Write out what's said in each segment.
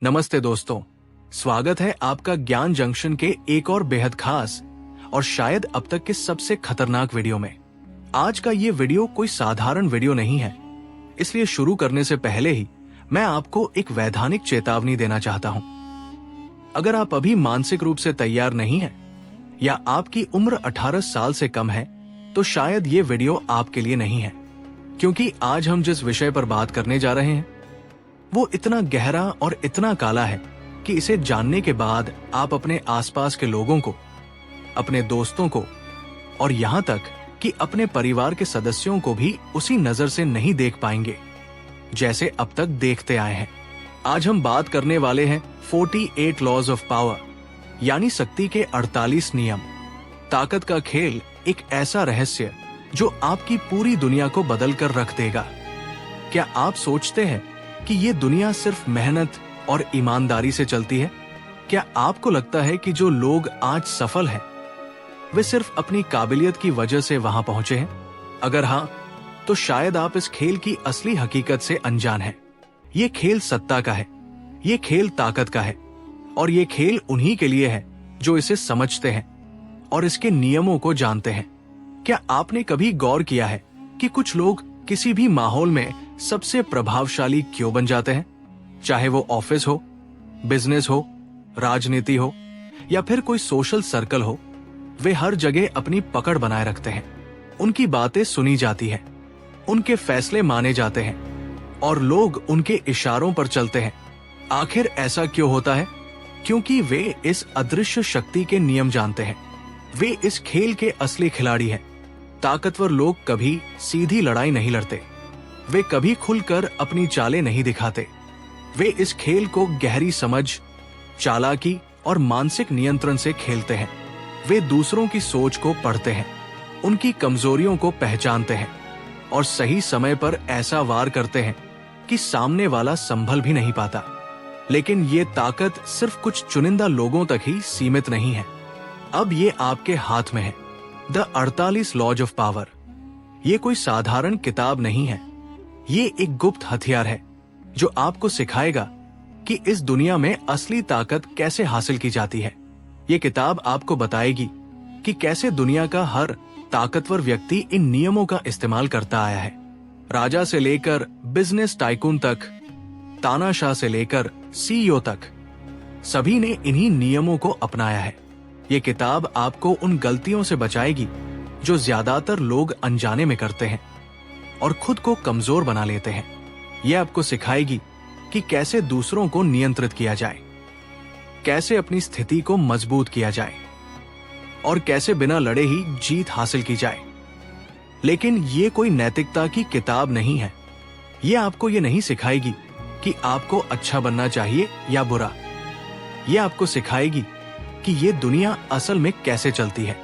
नमस्ते दोस्तों, स्वागत है आपका ज्ञान जंक्शन के एक और बेहद खास और शायद अब तक के सबसे खतरनाक वीडियो में। आज का ये वीडियो कोई साधारण वीडियो नहीं है, इसलिए शुरू करने से पहले ही मैं आपको एक वैधानिक चेतावनी देना चाहता हूं। अगर आप अभी मानसिक रूप से तैयार नहीं हैं या आपकी उम्र 18 साल से कम है, तो शायद ये वीडियो आपके लिए नहीं है, क्योंकि आज हम जिस विषय पर बात करने जा रहे हैं वो इतना गहरा और इतना काला है कि इसे जानने के बाद आप अपने आसपास के लोगों को, अपने दोस्तों को और यहां तक कि अपने परिवार के सदस्यों को भी उसी नजर से नहीं देख पाएंगे जैसे अब तक देखते आए हैं। आज हम बात करने वाले हैं 48 लॉज ऑफ पावर, यानी शक्ति के 48 नियम। ताकत का खेल एक ऐसा रहस्य जो आपकी पूरी दुनिया को बदल कर रख देगा। क्या आप सोचते हैं कि ये दुनिया सिर्फ मेहनत और ईमानदारी से चलती है? क्या आपको लगता है कि जो लोग आज सफल हैं वे सिर्फ अपनी काबिलियत की वजह से वहां पहुंचे हैं? अगर हां, तो शायद आप इस खेल की असली हकीकत से अनजान हैं। ये खेल सत्ता का है, ये खेल ताकत का है और ये खेल उन्हीं के लिए है जो इसे समझते हैं और इसके नियमों को जानते हैं। क्या आपने कभी गौर किया है कि कुछ लोग किसी भी माहौल में सबसे प्रभावशाली क्यों बन जाते हैं? चाहे वो ऑफिस हो, बिजनेस हो, राजनीति हो या फिर कोई सोशल सर्कल हो, वे हर जगह अपनी पकड़ बनाए रखते हैं। उनकी बातें सुनी जाती हैं, उनके फैसले माने जाते हैं और लोग उनके इशारों पर चलते हैं। आखिर ऐसा क्यों होता है? क्योंकि वे इस अदृश्य शक्ति के नियम जानते हैं। वे इस खेल के असली खिलाड़ी हैं। ताकतवर लोग कभी सीधी लड़ाई नहीं लड़ते, वे कभी खुलकर अपनी चालें नहीं दिखाते। वे इस खेल को गहरी समझ, चालाकी और मानसिक नियंत्रण से खेलते हैं। वे दूसरों की सोच को पढ़ते हैं, उनकी कमजोरियों को पहचानते हैं और सही समय पर ऐसा वार करते हैं कि सामने वाला संभल भी नहीं पाता। लेकिन ये ताकत सिर्फ कुछ चुनिंदा लोगों तक ही सीमित नहीं है। अब ये आपके हाथ में है। The 48 laws of power. ये कोई साधारण किताब नहीं है, ये एक गुप्त हथियार है जो आपको सिखाएगा कि इस दुनिया में असली ताकत कैसे हासिल की जाती है। ये किताब आपको बताएगी कि कैसे दुनिया का हर ताकतवर व्यक्ति इन नियमों का इस्तेमाल करता आया है। राजा से लेकर बिजनेस टाइकून तक, तानाशाह से लेकर सीईओ तक, सभी ने इन्हीं नियमों को अपनाया है। ये किताब आपको उन गलतियों से बचाएगी जो ज्यादातर लोग अनजाने में करते हैं और खुद को कमजोर बना लेते हैं। ये आपको सिखाएगी कि कैसे दूसरों को नियंत्रित किया जाए, कैसे अपनी स्थिति को मजबूत किया जाए और कैसे बिना लड़े ही जीत हासिल की जाए। लेकिन ये कोई नैतिकता की किताब नहीं है। ये आपको ये नहीं सिखाएगी कि आपको अच्छा बनना चाहिए या बुरा। ये आपको सिखाएगी कि ये दुनिया असल में कैसे चलती है,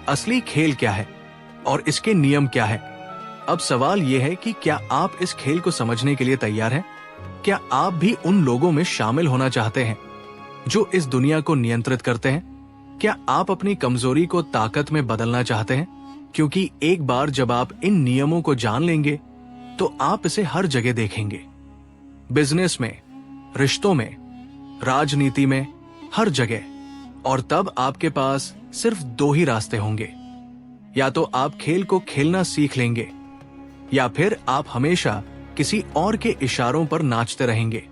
असली खेल क्या है और इसके नियम क्या है। अब सवाल यह है कि क्या आप इस खेल को समझने के लिए तैयार हैं? क्या आप भी उन लोगों में शामिल होना चाहते हैं जो इस दुनिया को नियंत्रित करते हैं? क्या आप अपनी कमजोरी को ताकत में बदलना चाहते हैं? क्योंकि एक बार जब आप इन नियमों को जान लेंगे तो आप इसे हर जगह देखेंगे, बिजनेस में, रिश्तों में, राजनीति में, हर जगह। और तब आपके पास सिर्फ दो ही रास्ते होंगे, या तो आप खेल को खेलना सीख लेंगे या फिर आप हमेशा किसी और के इशारों पर नाचते रहेंगे।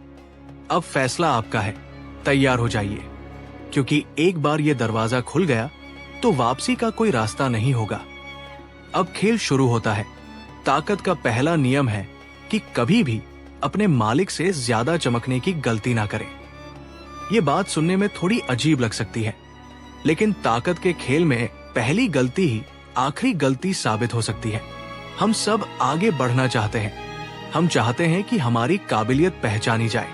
अब फैसला आपका है, तैयार हो जाइए, क्योंकि एक बार ये दरवाजा खुल गया तो वापसी का कोई रास्ता नहीं होगा। अब खेल शुरू होता है। ताकत का पहला नियम है कि कभी भी अपने मालिक से ज्यादा चमकने की गलती ना करें। ये बात सुनने में थोड़ी अजीब लग सकती है, लेकिन ताकत के खेल में पहली गलती ही आखिरी गलती साबित हो सकती है। हम सब आगे बढ़ना चाहते हैं। हम चाहते हैं कि हमारी काबिलियत पहचानी जाए,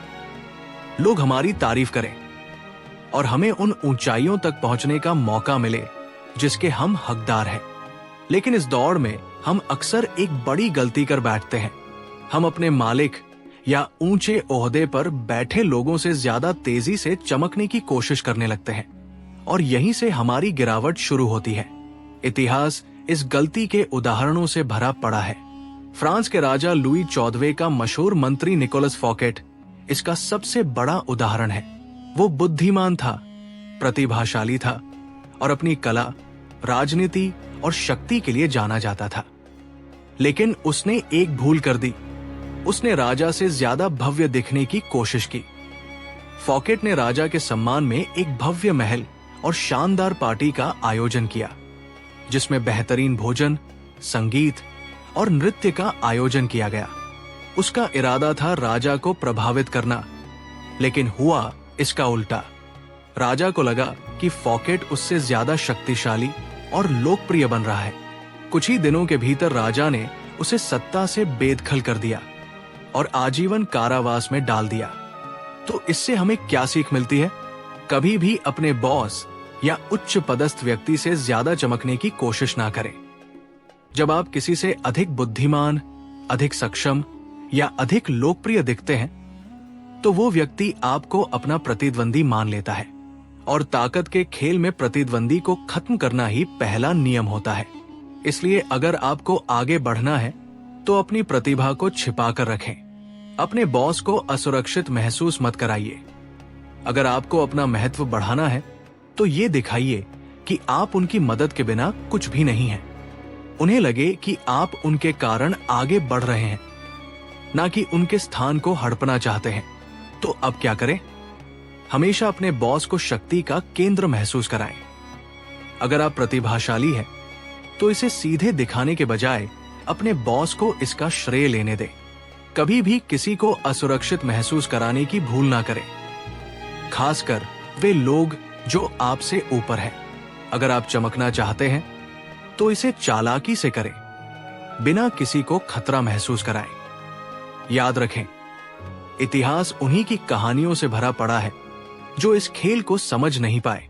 लोग हमारी तारीफ करें और हमें उन ऊंचाइयों तक पहुंचने का मौका मिले जिसके हम हकदार हैं। लेकिन इस दौड़ में हम अक्सर एक बड़ी गलती कर बैठते हैं। हम अपने मालिक या ऊंचे ओहदे पर बैठे लोगों से ज्यादा तेजी से चमकने की कोशिश करने लगते हैं और यहीं से हमारी गिरावट शुरू होती है। इतिहास इस गलती के उदाहरणों से भरा पड़ा है। फ्रांस के राजा लुई 14वें का मशहूर मंत्री निकोलस फौकेट इसका सबसे बड़ा उदाहरण है। वो बुद्धिमान था, प्रतिभाशाली था और अपनी कला, राजनीति और शक्ति के लिए जाना जाता था। लेकिन उसने एक भूल कर दी। उसने राजा से ज्यादा भव्य दिखने की कोशिश की। फॉकेट ने राजा के सम्मान में एक भव्य महल और शानदार पार्टी का आयोजन किया, जिसमें बेहतरीन भोजन, संगीत और नृत्य का आयोजन किया गया। उसका इरादा था राजा को प्रभावित करना, लेकिन हुआ इसका उल्टा। राजा को लगा कि फॉकेट उससे ज्यादा शक्तिशाली और लोकप्रिय बन रहा है। कुछ ही दिनों के भीतर राजा ने उसे सत्ता से बेदखल कर दिया और आजीवन कारावास में डाल दिया। तो इससे हमें क्या सीख मिलती है? कभी भी अपने बॉस या उच्च पदस्थ व्यक्ति से ज्यादा चमकने की कोशिश ना करें। जब आप किसी से अधिक बुद्धिमान, अधिक सक्षम या अधिक लोकप्रिय दिखते हैं, तो वो व्यक्ति आपको अपना प्रतिद्वंदी मान लेता है और ताकत के खेल में प्रतिद्वंदी को खत्म करना ही पहला नियम होता है। इसलिए अगर आपको आगे बढ़ना है तो अपनी प्रतिभा को छिपा कर रखें। अपने बॉस को असुरक्षित महसूस मत कराइए। अगर आपको अपना महत्व बढ़ाना है तो ये दिखाइए कि आप उनकी मदद के बिना कुछ भी नहीं हैं। उन्हें लगे कि आप उनके कारण आगे बढ़ रहे हैं, ना कि उनके स्थान को हड़पना चाहते हैं। तो अब क्या करें? हमेशा अपने बॉस को शक्ति का केंद्र महसूस कराएं। अगर आप प्रतिभाशाली हैं, तो इसे सीधे दिखाने के बजाय अपने बॉस को इसका श्रेय लेने दें। कभी भी किसी को असुरक्षित महसूस कराने की भूल ना करें, खासकर वे लोग जो आपसे ऊपर हैं। अगर आप चमकना चाहते हैं तो इसे चालाकी से करें, बिना किसी को खतरा महसूस कराएं। याद रखें, इतिहास उन्हीं की कहानियों से भरा पड़ा है जो इस खेल को समझ नहीं पाए।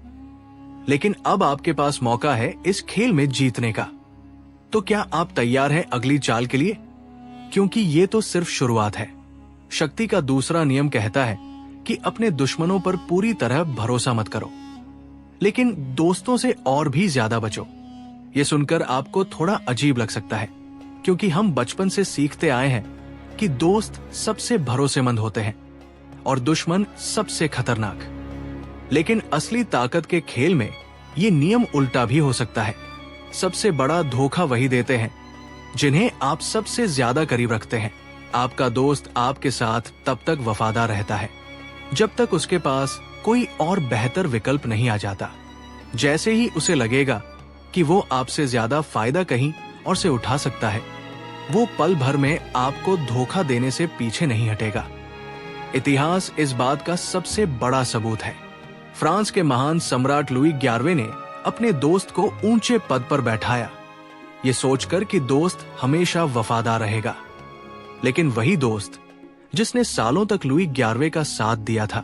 लेकिन अब आपके पास मौका है इस खेल में जीतने का। तो क्या आप तैयार हैं अगली चाल के लिए? क्योंकि ये तो सिर्फ शुरुआत है। शक्ति का दूसरा नियम कहता है कि अपने दुश्मनों पर पूरी तरह भरोसा मत करो, लेकिन दोस्तों से और भी ज्यादा बचो। ये सुनकर आपको थोड़ा अजीब लग सकता है, क्योंकि हम बचपन से सीखते आए हैं कि दोस्त सबसे भरोसेमंद होते हैं और दुश्मन सबसे खतरनाक। लेकिन असली ताकत के खेल में ये नियम उल्टा भी हो सकता है। सबसे बड़ा धोखा वही देते हैं जिन्हें आप सबसे ज्यादा करीब रखते हैं। आपका दोस्त आपके साथ तब तक वफादार रहता है जब तक उसके पास कोई और बेहतर विकल्प नहीं आ जाता। जैसे ही उसे लगेगा कि वो आपसे ज्यादा फायदा कहीं और से उठा सकता है, वो पल भर में आपको धोखा देने से पीछे नहीं हटेगा। इतिहास इस बात का सबसे बड़ा सबूत है। फ्रांस के महान सम्राट लुई 11वें ने अपने दोस्त को ऊंचे पद पर बैठाया, ये सोचकर कि दोस्त हमेशा वफादार रहेगा। लेकिन वही दोस्त जिसने सालों तक लुई 11वें का साथ दिया था,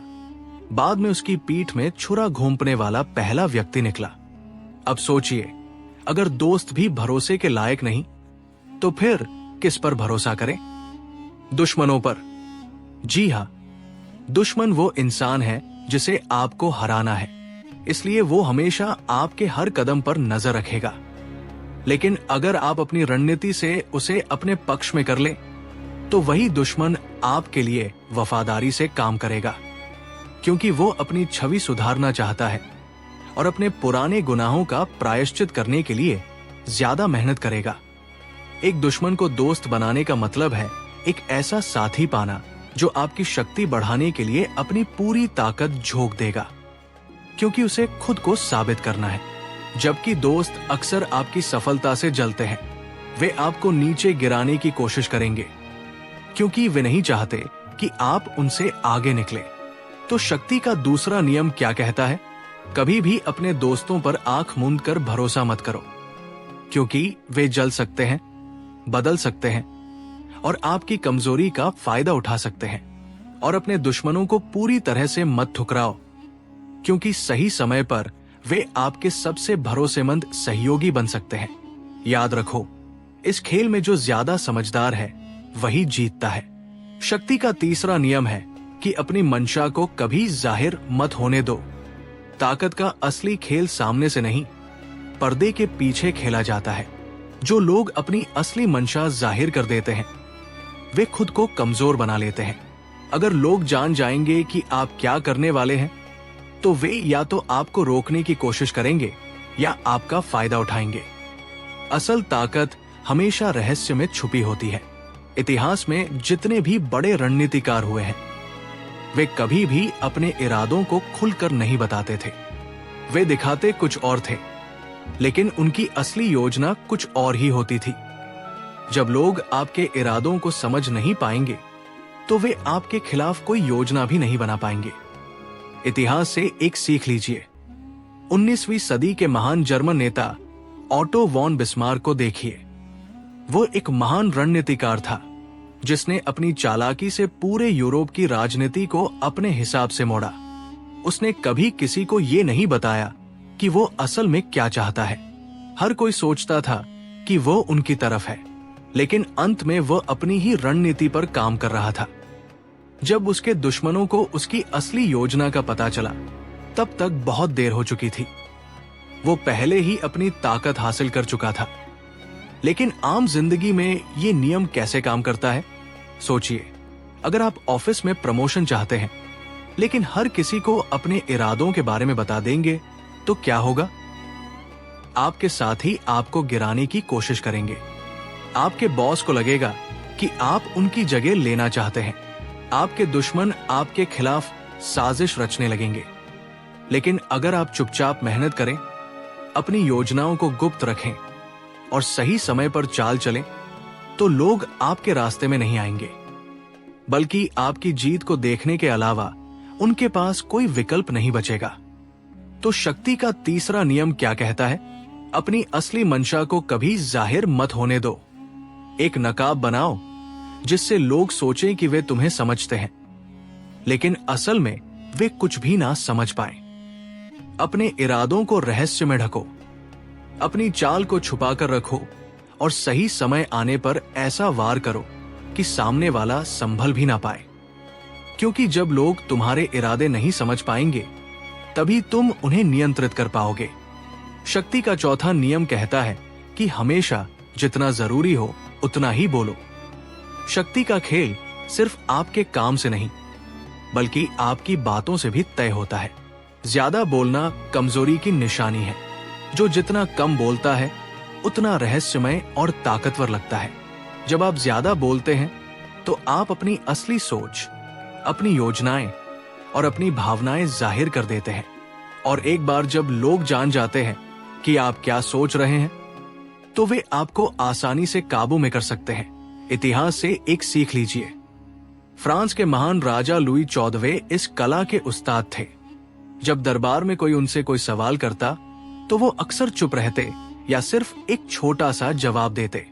बाद में उसकी पीठ में छुरा घोंपने वाला पहला व्यक्ति निकला। अब सोचिए, अगर दोस्त भी भरोसे के लायक नहीं, तो फिर किस पर भरोसा करें? दुश्मनों पर। जी हां, दुश्मन वो इंसान है जिसे आपको हराना है, इसलिए वो हमेशा आपके हर कदम पर नजर रखेगा। लेकिन अगर आप अपनी रणनीति से उसे अपने पक्ष में कर लें, तो वही दुश्मन आपके लिए वफादारी से काम करेगा, क्योंकि वो अपनी छवि सुधारना चाहता है और अपने पुराने गुनाहों का प्रायश्चित करने के लिए ज्यादा मेहनत करेगा। एक दुश्मन को दोस्त बनाने का मतलब है एक ऐसा साथी पाना जो आपकी शक्ति बढ़ाने के लिए अपनी पूरी ताकत झोंक देगा, क्योंकि उसे खुद को साबित करना है। जबकि दोस्त अक्सर आपकी सफलता से जलते हैं। वे आपको नीचे गिराने की कोशिश करेंगे, क्योंकि वे नहीं चाहते कि आप उनसे आगे निकले। तो शक्ति का दूसरा नियम क्या कहता है? कभी भी अपने दोस्तों पर आंख मूंद कर भरोसा मत करो, क्योंकि वे जल सकते हैं, बदल सकते हैं और आपकी कमजोरी का फायदा उठा सकते हैं। और अपने दुश्मनों को पूरी तरह से मत ठुकराओ, क्योंकि सही समय पर वे आपके सबसे भरोसेमंद सहयोगी बन सकते हैं। याद रखो, इस खेल में जो ज्यादा समझदार है वही जीतता है। शक्ति का तीसरा नियम है कि अपनी मंशा को कभी जाहिर मत होने दो। ताकत का असली खेल सामने से नहीं, पर्दे के पीछे खेला जाता है। जो लोग अपनी असली मंशा जाहिर कर देते हैं, वे खुद को कमजोर बना लेते हैं। अगर लोग जान जाएंगे कि आप क्या करने वाले हैं, तो वे या तो आपको रोकने की कोशिश करेंगे या आपका फायदा उठाएंगे। असल ताकत हमेशा रहस्य में छुपी होती है। इतिहास में जितने भी बड़े रणनीतिकार हुए हैं, वे कभी भी अपने इरादों को खुलकर नहीं बताते थे। वे दिखाते कुछ और थे, लेकिन उनकी असली योजना कुछ और ही होती थी। जब लोग आपके इरादों को समझ नहीं पाएंगे, तो वे आपके खिलाफ कोई योजना भी नहीं बना पाएंगे। इतिहास से एक सीख लीजिए। 19वीं सदी के महान जर्मन नेता ऑटो वॉन बिस्मार्क को देखिए। वो एक महान रणनीतिकार था, जिसने अपनी चालाकी से पूरे यूरोप की राजनीति को अपने हिसाब से मोड़ा। उसने कभी किसी को ये नहीं बताया कि वो असल में क्या चाहता है। हर कोई सोचता था कि वो उनकी तरफ है, लेकिन अंत में वो अपनी ही रणनीति पर काम कर रहा था। जब उसके दुश्मनों को उसकी असली योजना का पता चला, तब तक बहुत देर हो चुकी थी। वो पहले ही अपनी ताकत हासिल कर चुका था। लेकिन आम जिंदगी में ये नियम कैसे काम करता है? सोचिए, अगर आप ऑफिस में प्रमोशन चाहते हैं, लेकिन हर किसी को अपने इरादों के बारे में बता देंगे, तो क्या होगा? आपके साथी आपको गिराने की कोशिश करेंगे। आपके बॉस को लगेगा कि आप उनकी जगह लेना चाहते हैं। आपके दुश्मन आपके खिलाफ साजिश रचने लगेंगे। लेकिन अगर आप चुपचाप मेहनत करें, अपनी योजनाओं को गुप्त रखें और सही समय पर चाल चलें, तो लोग आपके रास्ते में नहीं आएंगे, बल्कि आपकी जीत को देखने के अलावा उनके पास कोई विकल्प नहीं बचेगा। तो शक्ति का तीसरा नियम क्या कहता है? अपनी असली मंशा को कभी जाहिर मत होने दो। एक नकाब बनाओ जिससे लोग सोचें कि वे तुम्हें समझते हैं, लेकिन असल में वे कुछ भी ना समझ पाए। अपने इरादों को रहस्य में ढको, अपनी चाल को छुपा कर रखो और सही समय आने पर ऐसा वार करो कि सामने वाला संभल भी ना पाए। क्योंकि जब लोग तुम्हारे इरादे नहीं समझ पाएंगे, तभी तुम उन्हें नियंत्रित कर पाओगे। शक्ति का चौथा नियम कहता है कि हमेशा जितना जरूरी हो उतना ही बोलो। शक्ति का खेल सिर्फ आपके काम से नहीं, बल्कि आपकी बातों से भी तय होता है। ज्यादा बोलना कमजोरी की निशानी है। जो जितना कम बोलता है, उतना रहस्यमय और ताकतवर लगता है। जब आप ज्यादा बोलते हैं, तो आप अपनी असली सोच, अपनी योजनाएं और अपनी भावनाएं जाहिर कर देते हैं। और एक बार जब लोग जान जाते हैं कि आप क्या सोच रहे हैं, तो वे आपको आसानी से काबू में कर सकते हैं। इतिहास से एक सीख लीजिए। फ्रांस के महान राजा लुई 14वें इस कला के उस्ताद थे। जब दरबार में कोई उनसे कोई सवाल करता, तो वो अक्सर चुप रहते या सिर्फ एक छोटा सा जवाब देते।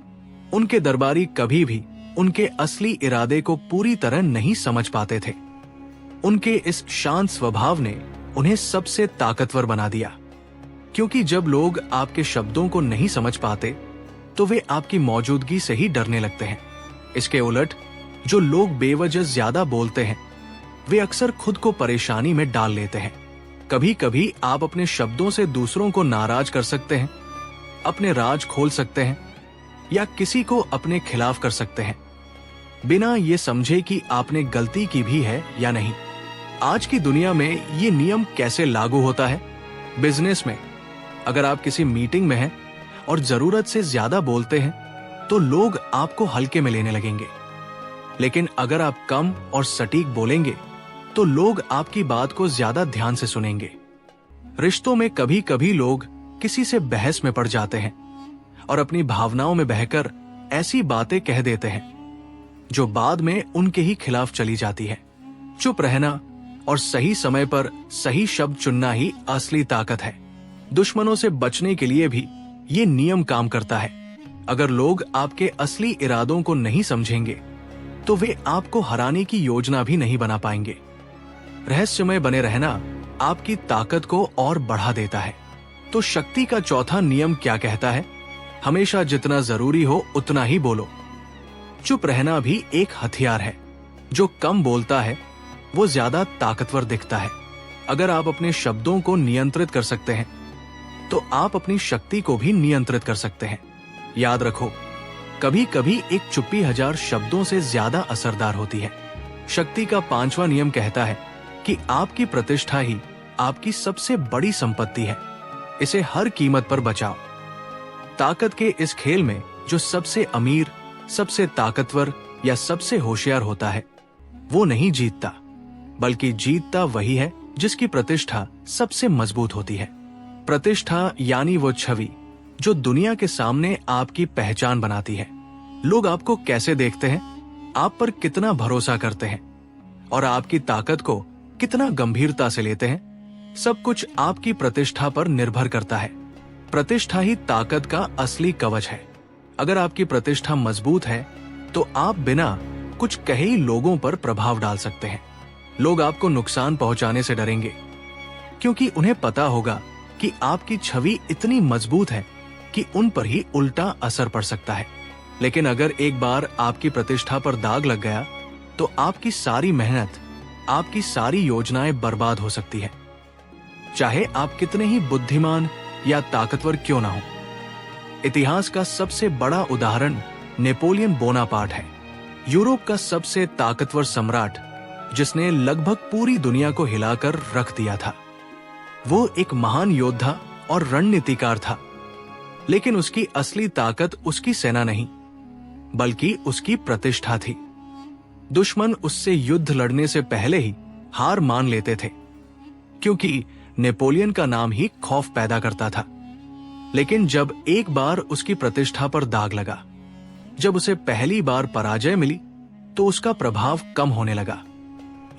उनके दरबारी कभी भी उनके असली इरादे को पूरी तरह नहीं समझ पाते थे। उनके इस शांत स्वभाव ने उन्हें सबसे ताकतवर बना दिया। क्योंकि जब लोग आपके शब्दों को नहीं समझ पाते, तो वे आपकी मौजूदगी से ही डरने लगते हैं। इसके उलट जो लोग बेवजह ज्यादा बोलते हैं, वे अक्सर खुद को परेशानी में डाल लेते हैं। कभी कभी आप अपने शब्दों से दूसरों को नाराज कर सकते हैं, अपने राज खोल सकते हैं या किसी को अपने खिलाफ कर सकते हैं, बिना ये समझे कि आपने गलती की भी है या नहीं। आज की दुनिया में ये नियम कैसे लागू होता है? बिजनेस में अगर आप किसी मीटिंग में हैं और जरूरत से ज्यादा बोलते हैं, तो लोग आपको हल्के में लेने लगेंगे। लेकिन अगर आप कम और सटीक बोलेंगे, तो लोग आपकी बात को ज्यादा ध्यान से सुनेंगे। रिश्तों में कभी कभी लोग किसी से बहस में पड़ जाते हैं और अपनी भावनाओं में बहकर ऐसी बातें कह देते हैं जो बाद में उनके ही खिलाफ चली जाती है। चुप रहना और सही समय पर सही शब्द चुनना ही असली ताकत है। दुश्मनों से बचने के लिए भी ये नियम काम करता है। अगर लोग आपके असली इरादों को नहीं समझेंगे, तो वे आपको हराने की योजना भी नहीं बना पाएंगे। रहस्यमय बने रहना आपकी ताकत को और बढ़ा देता है। तो शक्ति का चौथा नियम क्या कहता है? हमेशा जितना जरूरी हो उतना ही बोलो। चुप रहना भी एक हथियार है। जो कम बोलता है, वो ज्यादा ताकतवर दिखता है। अगर आप अपने शब्दों को नियंत्रित कर सकते हैं, तो आप अपनी शक्ति को भी नियंत्रित कर सकते हैं। याद रखो, कभी कभी एक चुप्पी 1000 शब्दों से ज्यादा असरदार होती है। शक्ति का 5वां नियम कहता है कि आपकी प्रतिष्ठा ही आपकी सबसे बड़ी संपत्ति है। इसे हर कीमत पर बचाओ। ताकत के इस खेल में जो सबसे अमीर, सबसे ताकतवर या सबसे होशियार होता है, वो नहीं जीतता, बल्कि जीतता वही है जिसकी प्रतिष्ठा सबसे मजबूत होती है। प्रतिष्ठा यानी वो छवि जो दुनिया के सामने आपकी पहचान बनाती है। लोग आपको कैसे देखते हैं, आप पर कितना भरोसा करते हैं और आपकी ताकत को कितना गंभीरता से लेते हैं, सब कुछ आपकी प्रतिष्ठा पर निर्भर करता है। प्रतिष्ठा ही ताकत का असली कवच है। अगर आपकी प्रतिष्ठा मजबूत है तो आप बिना कुछ कहे ही लोगों पर प्रभाव डाल सकते हैं। लोग आपको नुकसान पहुंचाने से डरेंगे क्योंकि उन्हें पता होगा कि आपकी छवि इतनी मजबूत है कि उन पर ही उल्टा असर पड़ सकता है। लेकिन अगर एक बार आपकी प्रतिष्ठा पर दाग लग गया तो आपकी सारी मेहनत, आपकी सारी योजनाएं बर्बाद हो सकती है, चाहे आप कितने ही बुद्धिमान या ताकतवर क्यों ना हो। इतिहास का सबसे बड़ा उदाहरण नेपोलियन बोनापार्ट है, यूरोप का सबसे ताकतवर सम्राट जिसने लगभग पूरी दुनिया को हिलाकर रख दिया था। वो एक महान योद्धा और रणनीतिकार था, लेकिन उसकी असली ताकत उसकी सेना नहीं, बल्कि उसकी प्रतिष्ठा थी। दुश्मन उससे युद्ध लड़ने से पहले ही हार मान लेते थे, क्योंकि नेपोलियन का नाम ही खौफ पैदा करता था। लेकिन जब एक बार उसकी प्रतिष्ठा पर दाग लगा, जब उसे पहली बार पराजय मिली, तो उसका प्रभाव कम होने लगा।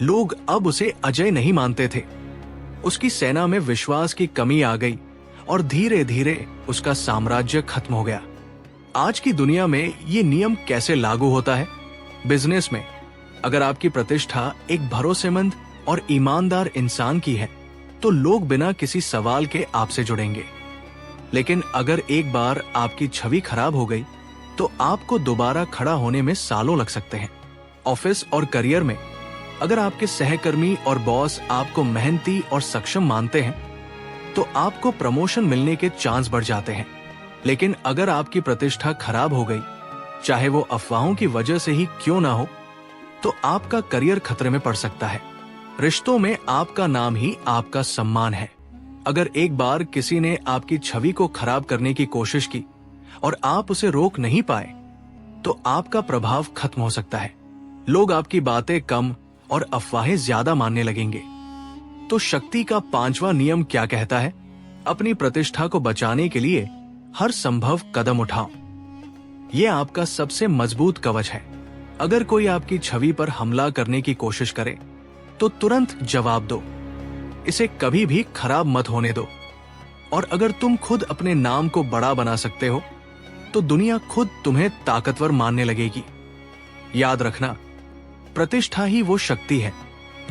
लोग अब उसे अजय नहीं मानते थे। उसकी सेना में विश्वास की कमी आ गई और धीरे धीरे उसका साम्राज्य खत्म हो गया। आज की दुनिया में ये नियम कैसे लागू होता है? बिजनेस में अगर आपकी प्रतिष्ठा एक भरोसेमंद और ईमानदार इंसान की है तो लोग बिना किसी सवाल के आपसे जुड़ेंगे। लेकिन अगर एक बार आपकी छवि खराब हो गई तो आपको दोबारा खड़ा होने में सालों लग सकते हैं। ऑफिस और करियर में अगर आपके सहकर्मी और बॉस आपको मेहनती और सक्षम मानते हैं तो आपको प्रमोशन मिलने के चांस बढ़ जाते हैं। लेकिन अगर आपकी प्रतिष्ठा खराब हो गई, चाहे वो अफवाहों की वजह से ही क्यों ना हो, तो आपका करियर खतरे में पड़ सकता है। रिश्तों में आपका नाम ही आपका सम्मान है। अगर एक बार किसी ने आपकी छवि को खराब करने की कोशिश की और आप उसे रोक नहीं पाए, तो आपका प्रभाव खत्म हो सकता है। लोग आपकी बातें कम और अफवाहें ज्यादा मानने लगेंगे। तो शक्ति का 5वां नियम क्या कहता है? अपनी प्रतिष्ठा को बचाने के लिए हर संभव कदम उठाओ। यह आपका सबसे मजबूत कवच है। अगर कोई आपकी छवि पर हमला करने की कोशिश करे तो तुरंत जवाब दो, इसे कभी भी खराब मत होने दो। और अगर तुम खुद अपने नाम को बड़ा बना सकते हो तो दुनिया खुद तुम्हें ताकतवर मानने लगेगी। याद रखना, प्रतिष्ठा ही वो शक्ति है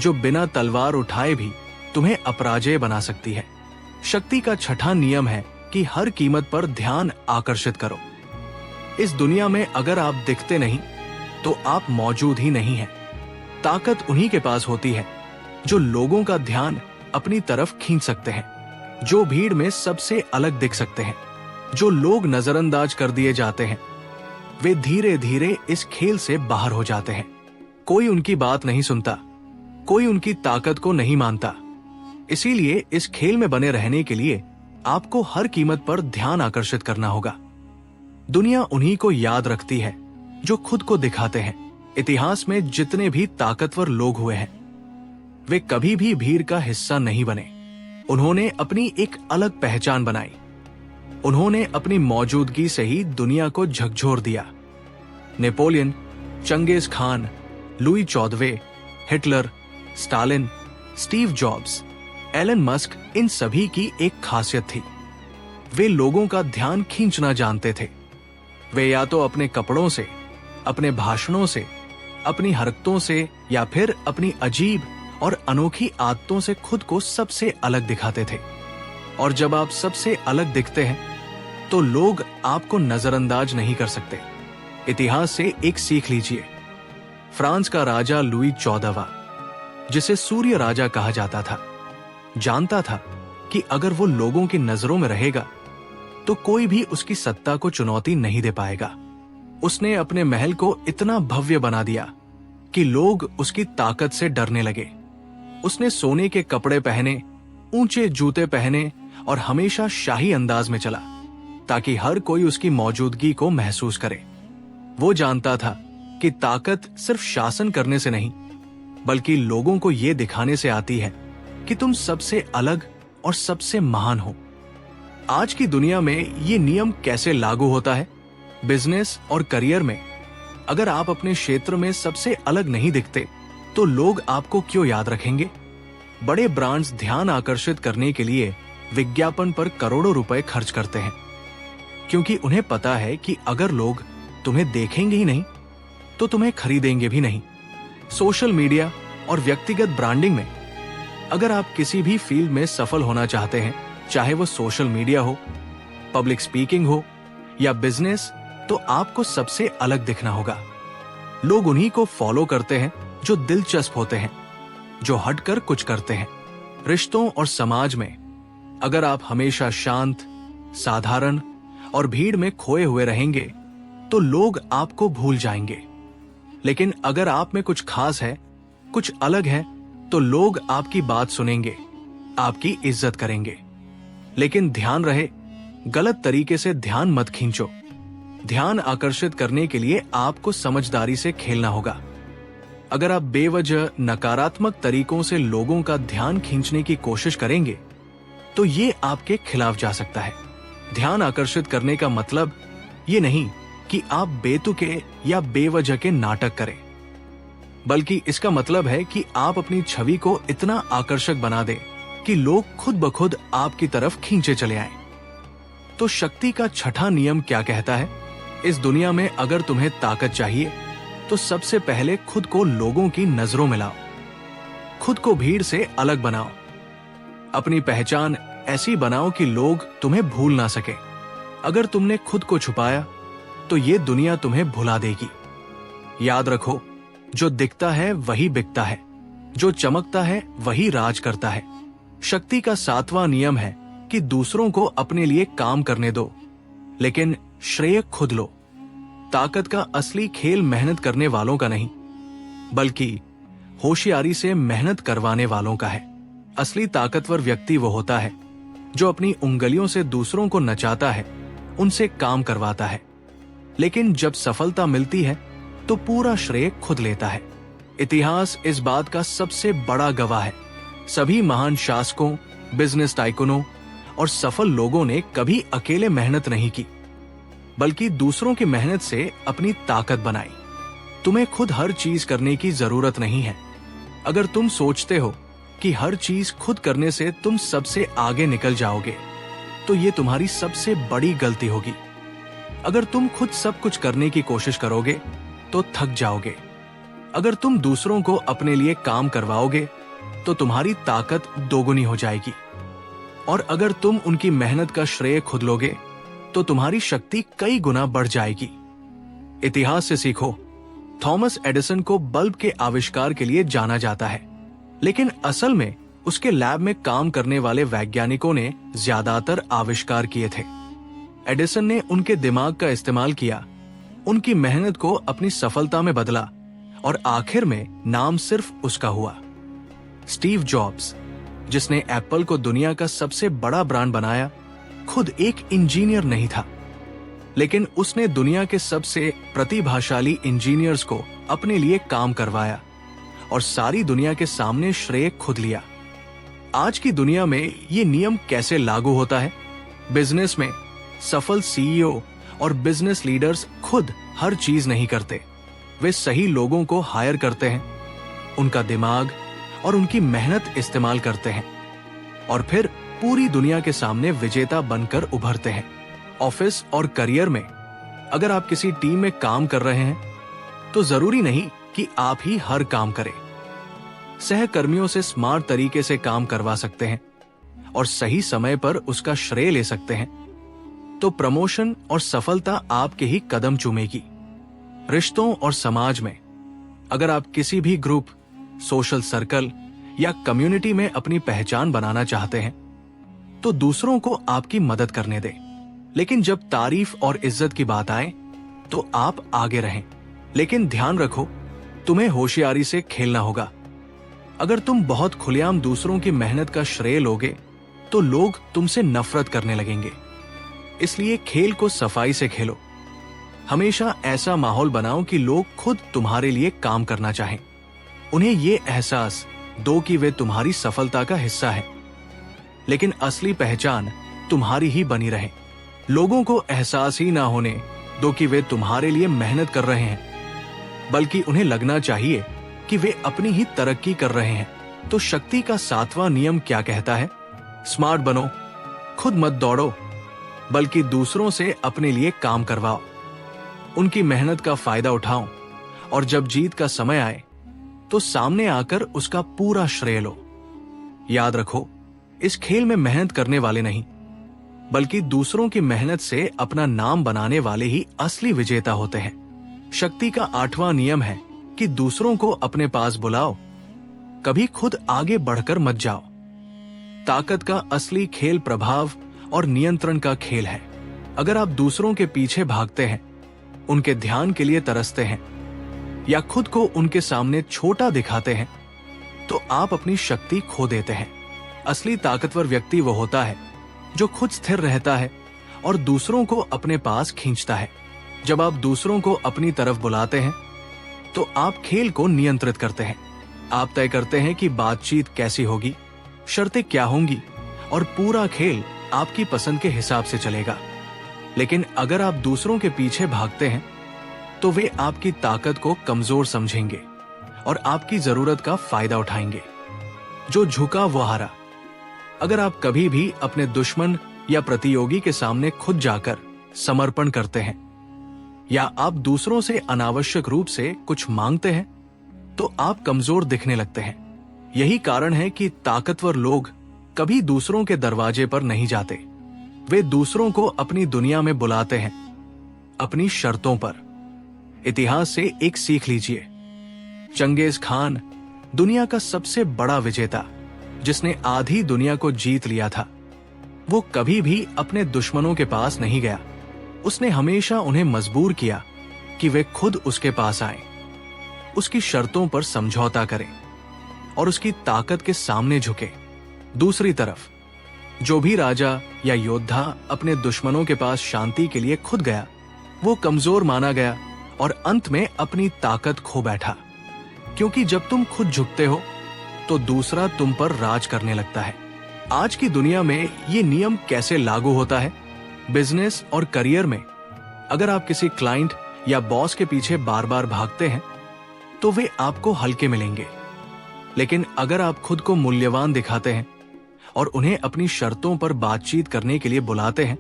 जो बिना तलवार उठाए भी तुम्हें अपराजय बना सकती है। शक्ति का 6वां नियम है कि हर कीमत पर ध्यान आकर्षित करो। इस दुनिया में अगर आप दिखते नहीं तो आप मौजूद ही नहीं हैं। ताकत उन्हीं के पास होती है जो लोगों का ध्यान अपनी तरफ खींच सकते हैं, जो भीड़ में सबसे अलग दिख सकते हैं। जो लोग नजरअंदाज कर दिए जाते हैं वे धीरे धीरे इस खेल से बाहर हो जाते हैं। कोई उनकी बात नहीं सुनता, कोई उनकी ताकत को नहीं मानता। इसीलिए इस खेल में बने रहने के लिए आपको हर कीमत पर ध्यान आकर्षित करना होगा। दुनिया उन्हीं को याद रखती है जो खुद को दिखाते हैं। इतिहास में जितने भी ताकतवर लोग हुए हैं वे कभी भी भीड़ का हिस्सा नहीं बने। उन्होंने अपनी एक अलग पहचान बनाई। उन्होंने अपनी मौजूदगी से ही दुनिया को झकझोर दिया। नेपोलियन, चंगेज खान, लुई 14वें, Hitler, Stalin, Steve Jobs, Elon Musk, इन सभी की एक खासियत थी, वे लोगों का ध्यान खींचना जानते थे। वे या तो अपने कपड़ों से, अपने भाषणों से, अपनी हरकतों से या फिर अपनी अजीब और अनोखी आदतों से खुद को सबसे अलग दिखाते थे। और जब आप सबसे अलग दिखते हैं तो लोग आपको नजरअंदाज नहीं कर सकते। इतिहास से एक सीख लीजिए। फ्रांस का राजा लुई 14वां, जिसे सूर्य राजा कहा जाता था, जानता था कि अगर वो लोगों की नजरों में रहेगा तो कोई भी उसकी सत्ता को चुनौती नहीं दे पाएगा। उसने अपने महल को इतना भव्य बना दिया कि लोग उसकी ताकत से डरने लगे। उसने सोने के कपड़े पहने, ऊंचे जूते पहने और हमेशा शाही अंदाज में चला, ताकि हर कोई उसकी मौजूदगी को महसूस करे। वो जानता था कि ताकत सिर्फ शासन करने से नहीं, बल्कि लोगों को यह दिखाने से आती है कि तुम सबसे अलग और सबसे महान हो। आज की दुनिया में ये नियम कैसे लागू होता है? बिजनेस और करियर में अगर आप अपने क्षेत्र में सबसे अलग नहीं दिखते, तो लोग आपको क्यों याद रखेंगे? बड़े ब्रांड्स ध्यान आकर्षित करने के लिए विज्ञापन पर करोड़ों रुपए खर्च करते हैं, क्योंकि उन्हें पता है कि अगर लोग तुम्हें देखेंगे ही नहीं, तो तुम्हें खरीदेंगे भी नहीं। सोशल मीडिया और व्यक्तिगत ब्रांडिंग में अगर आप किसी भी फील्ड में सफल होना चाहते हैं, चाहे वो सोशल मीडिया हो, पब्लिक स्पीकिंग हो या बिजनेस, तो आपको सबसे अलग दिखना होगा। लोग उन्हीं को फॉलो करते हैं जो दिलचस्प होते हैं, जो हटकर कुछ करते हैं। रिश्तों और समाज में अगर आप हमेशा शांत, साधारण और भीड़ में खोए हुए रहेंगे, तो लोग आपको भूल जाएंगे। लेकिन अगर आप में कुछ खास है, कुछ अलग है, तो लोग आपकी बात सुनेंगे, आपकी इज्जत करेंगे। लेकिन ध्यान रहे, गलत तरीके से ध्यान मत खींचो। ध्यान आकर्षित करने के लिए आपको समझदारी से खेलना होगा। अगर आप बेवजह नकारात्मक तरीकों से लोगों का ध्यान खींचने की कोशिश करेंगे, तो ये आपके खिलाफ जा सकता है। ध्यान आकर्षित करने का मतलब ये नहीं कि आप बेतुके या बेवजह के नाटक करें, बल्कि इसका मतलब है कि आप अपनी छवि को इतना आकर्षक बना दें कि लोग खुद ब खुद आपकी तरफ खींचे चले आएं। तो शक्ति का छठा नियम क्या कहता है? इस दुनिया में अगर तुम्हें ताकत चाहिए, तो सबसे पहले खुद को लोगों की नजरों में लाओ। खुद को भीड़ से अलग बनाओ। अपनी पहचान ऐसी बनाओ कि लोग तुम्हें भूल ना सके। अगर तुमने खुद को छुपाया, तो ये दुनिया तुम्हें भुला देगी। याद रखो, जो दिखता है वही बिकता है, जो चमकता है वही राज करता है। शक्ति का सातवां नियम है कि दूसरों को अपने लिए काम करने दो, लेकिन श्रेय खुद लो। ताकत का असली खेल मेहनत करने वालों का नहीं, बल्कि होशियारी से मेहनत करवाने वालों का है। असली ताकतवर व्यक्ति वो होता है जो अपनी उंगलियों से दूसरों को नचाता है, उनसे काम करवाता है, लेकिन जब सफलता मिलती है तो पूरा श्रेय खुद लेता है। इतिहास इस बात का सबसे बड़ा गवाह है। सभी महान शासकों, बिजनेस टाइकूनों और सफल लोगों ने कभी अकेले मेहनत नहीं की, बल्कि दूसरों की मेहनत से अपनी ताकत बनाई। तुम्हें खुद हर चीज करने की जरूरत नहीं है। अगर तुम सोचते हो कि हर चीज खुद करने से तुम सबसे आगे निकल जाओगे, तो ये तुम्हारी सबसे बड़ी गलती होगी। अगर तुम खुद सब कुछ करने की कोशिश करोगे, तो थक जाओगे। अगर तुम दूसरों को अपने लिए काम करवाओगे, तो तुम्हारी ताकत दोगुनी हो जाएगी। और अगर तुम उनकी मेहनत का श्रेय खुद लोगे, तो तुम्हारी शक्ति कई गुना बढ़ जाएगी। इतिहास से सीखो। थॉमस एडिसन को बल्ब के आविष्कार के लिए जाना जाता है, लेकिन असल में उसके लैब में काम करने वाले वैज्ञानिकों ने ज्यादातर आविष्कार किए थे। एडिसन ने उनके दिमाग का इस्तेमाल किया, उनकी मेहनत को अपनी सफलता में बदला, और आखिर में नाम सिर्फ उसका हुआ। स्टीव जॉब्स, जिसने एप्पल को दुनिया का सबसे बड़ा ब्रांड बनाया, खुद एक इंजीनियर नहीं था, लेकिन उसने दुनिया के सबसे प्रतिभाशाली इंजीनियर्स को अपने लिए काम करवाया और सारी दुनिया के सामने श्रेय खुद लिया। आज की दुनिया में ये नियम कैसे लागू होता है? बिजनेस में सफल सीईओ और बिजनेस लीडर्स खुद हर चीज नहीं करते। वे सही लोगों को हायर करते हैं, उनका दिमाग और उनकी मेहनत इस्तेमाल करते हैं, और फिर पूरी दुनिया के सामने विजेता बनकर उभरते हैं। ऑफिस और करियर में अगर आप किसी टीम में काम कर रहे हैं, तो जरूरी नहीं कि आप ही हर काम करें। सहकर्मियों से स्मार्ट तरीके से काम करवा सकते हैं और सही समय पर उसका श्रेय ले सकते हैं, तो प्रमोशन और सफलता आपके ही कदम चूमेगी। रिश्तों और समाज में अगर आप किसी भी ग्रुप, सोशल सर्कल या कम्युनिटी में अपनी पहचान बनाना चाहते हैं, तो दूसरों को आपकी मदद करने दें, लेकिन जब तारीफ और इज्जत की बात आए, तो आप आगे रहें। लेकिन ध्यान रखो, तुम्हें होशियारी से खेलना होगा। अगर तुम बहुत खुलेआम दूसरों की मेहनत का श्रेय लोगे तो लोग तुमसे नफरत करने लगेंगे। इसलिए खेल को सफाई से खेलो। हमेशा ऐसा माहौल बनाओ कि लोग खुद तुम्हारे लिए काम करना चाहें। उन्हें ये एहसास दो कि वे तुम्हारी सफलता का हिस्सा है, लेकिन असली पहचान तुम्हारी ही बनी रहे। लोगों को एहसास ही ना होने दो कि वे तुम्हारे लिए मेहनत कर रहे हैं, बल्कि उन्हें लगना चाहिए कि वे अपनी ही तरक्की कर रहे हैं। तो शक्ति का 7वां नियम क्या कहता है? स्मार्ट बनो, खुद मत दौड़ो, बल्कि दूसरों से अपने लिए काम करवाओ। उनकी मेहनत का फायदा उठाओ और जब जीत का समय आए तो सामने आकर उसका पूरा श्रेय लो। याद रखो, इस खेल में मेहनत करने वाले नहीं, बल्कि दूसरों की मेहनत से अपना नाम बनाने वाले ही असली विजेता होते हैं। शक्ति का 8वां नियम है कि दूसरों को अपने पास बुलाओ, कभी खुद आगे बढ़कर मत जाओ। ताकत का असली खेल प्रभाव और नियंत्रण का खेल है। अगर आप दूसरों के पीछे भागते हैं, उनके ध्यान के लिए तरसते हैं या खुद को उनके सामने छोटा दिखाते हैं, तो आप अपनी शक्ति खो देते हैं। असली ताकतवर व्यक्ति वो होता है जो खुद स्थिर रहता है और दूसरों को अपने पास खींचता है। जब आप दूसरों को अपनी तरफ बुलाते हैं तो आप खेल को नियंत्रित करते हैं। आप तय करते हैं कि बातचीत कैसी होगी, शर्तें क्या होंगी और पूरा खेल आपकी पसंद के हिसाब से चलेगा। लेकिन अगर आप दूसरों के पीछे भागते हैं तो वे आपकी ताकत को कमजोर समझेंगे और आपकी जरूरत का फायदा उठाएंगे। जो झुका वो हारा। अगर आप कभी भी अपने दुश्मन या प्रतियोगी के सामने खुद जाकर समर्पण करते हैं या आप दूसरों से अनावश्यक रूप से कुछ मांगते हैं, तो आप कमजोर दिखने लगते हैं। यही कारण है कि ताकतवर लोग कभी दूसरों के दरवाजे पर नहीं जाते। वे दूसरों को अपनी दुनिया में बुलाते हैं, अपनी शर्तों पर। इतिहास से एक सीख लीजिए। चंगेज खान दुनिया का सबसे बड़ा विजेता, जिसने आधी दुनिया को जीत लिया था, वो कभी भी अपने दुश्मनों के पास नहीं गया। उसने हमेशा उन्हें मजबूर किया कि वे खुद उसके पास आएं, उसकी शर्तों पर समझौता करें और उसकी ताकत के सामने झुके। दूसरी तरफ जो भी राजा या योद्धा अपने दुश्मनों के पास शांति के लिए खुद गया, वो कमजोर माना गया और अंत में अपनी ताकत खो बैठा। क्योंकि जब तुम खुद झुकते हो तो दूसरा तुम पर राज करने लगता है। आज की दुनिया में ये नियम कैसे लागू होता है? बिजनेस और करियर में अगर आप किसी क्लाइंट या बॉस के पीछे बार बार भागते हैं तो वे आपको हल्के मिलेंगे। लेकिन अगर आप खुद को मूल्यवान दिखाते हैं और उन्हें अपनी शर्तों पर बातचीत करने के लिए बुलाते हैं,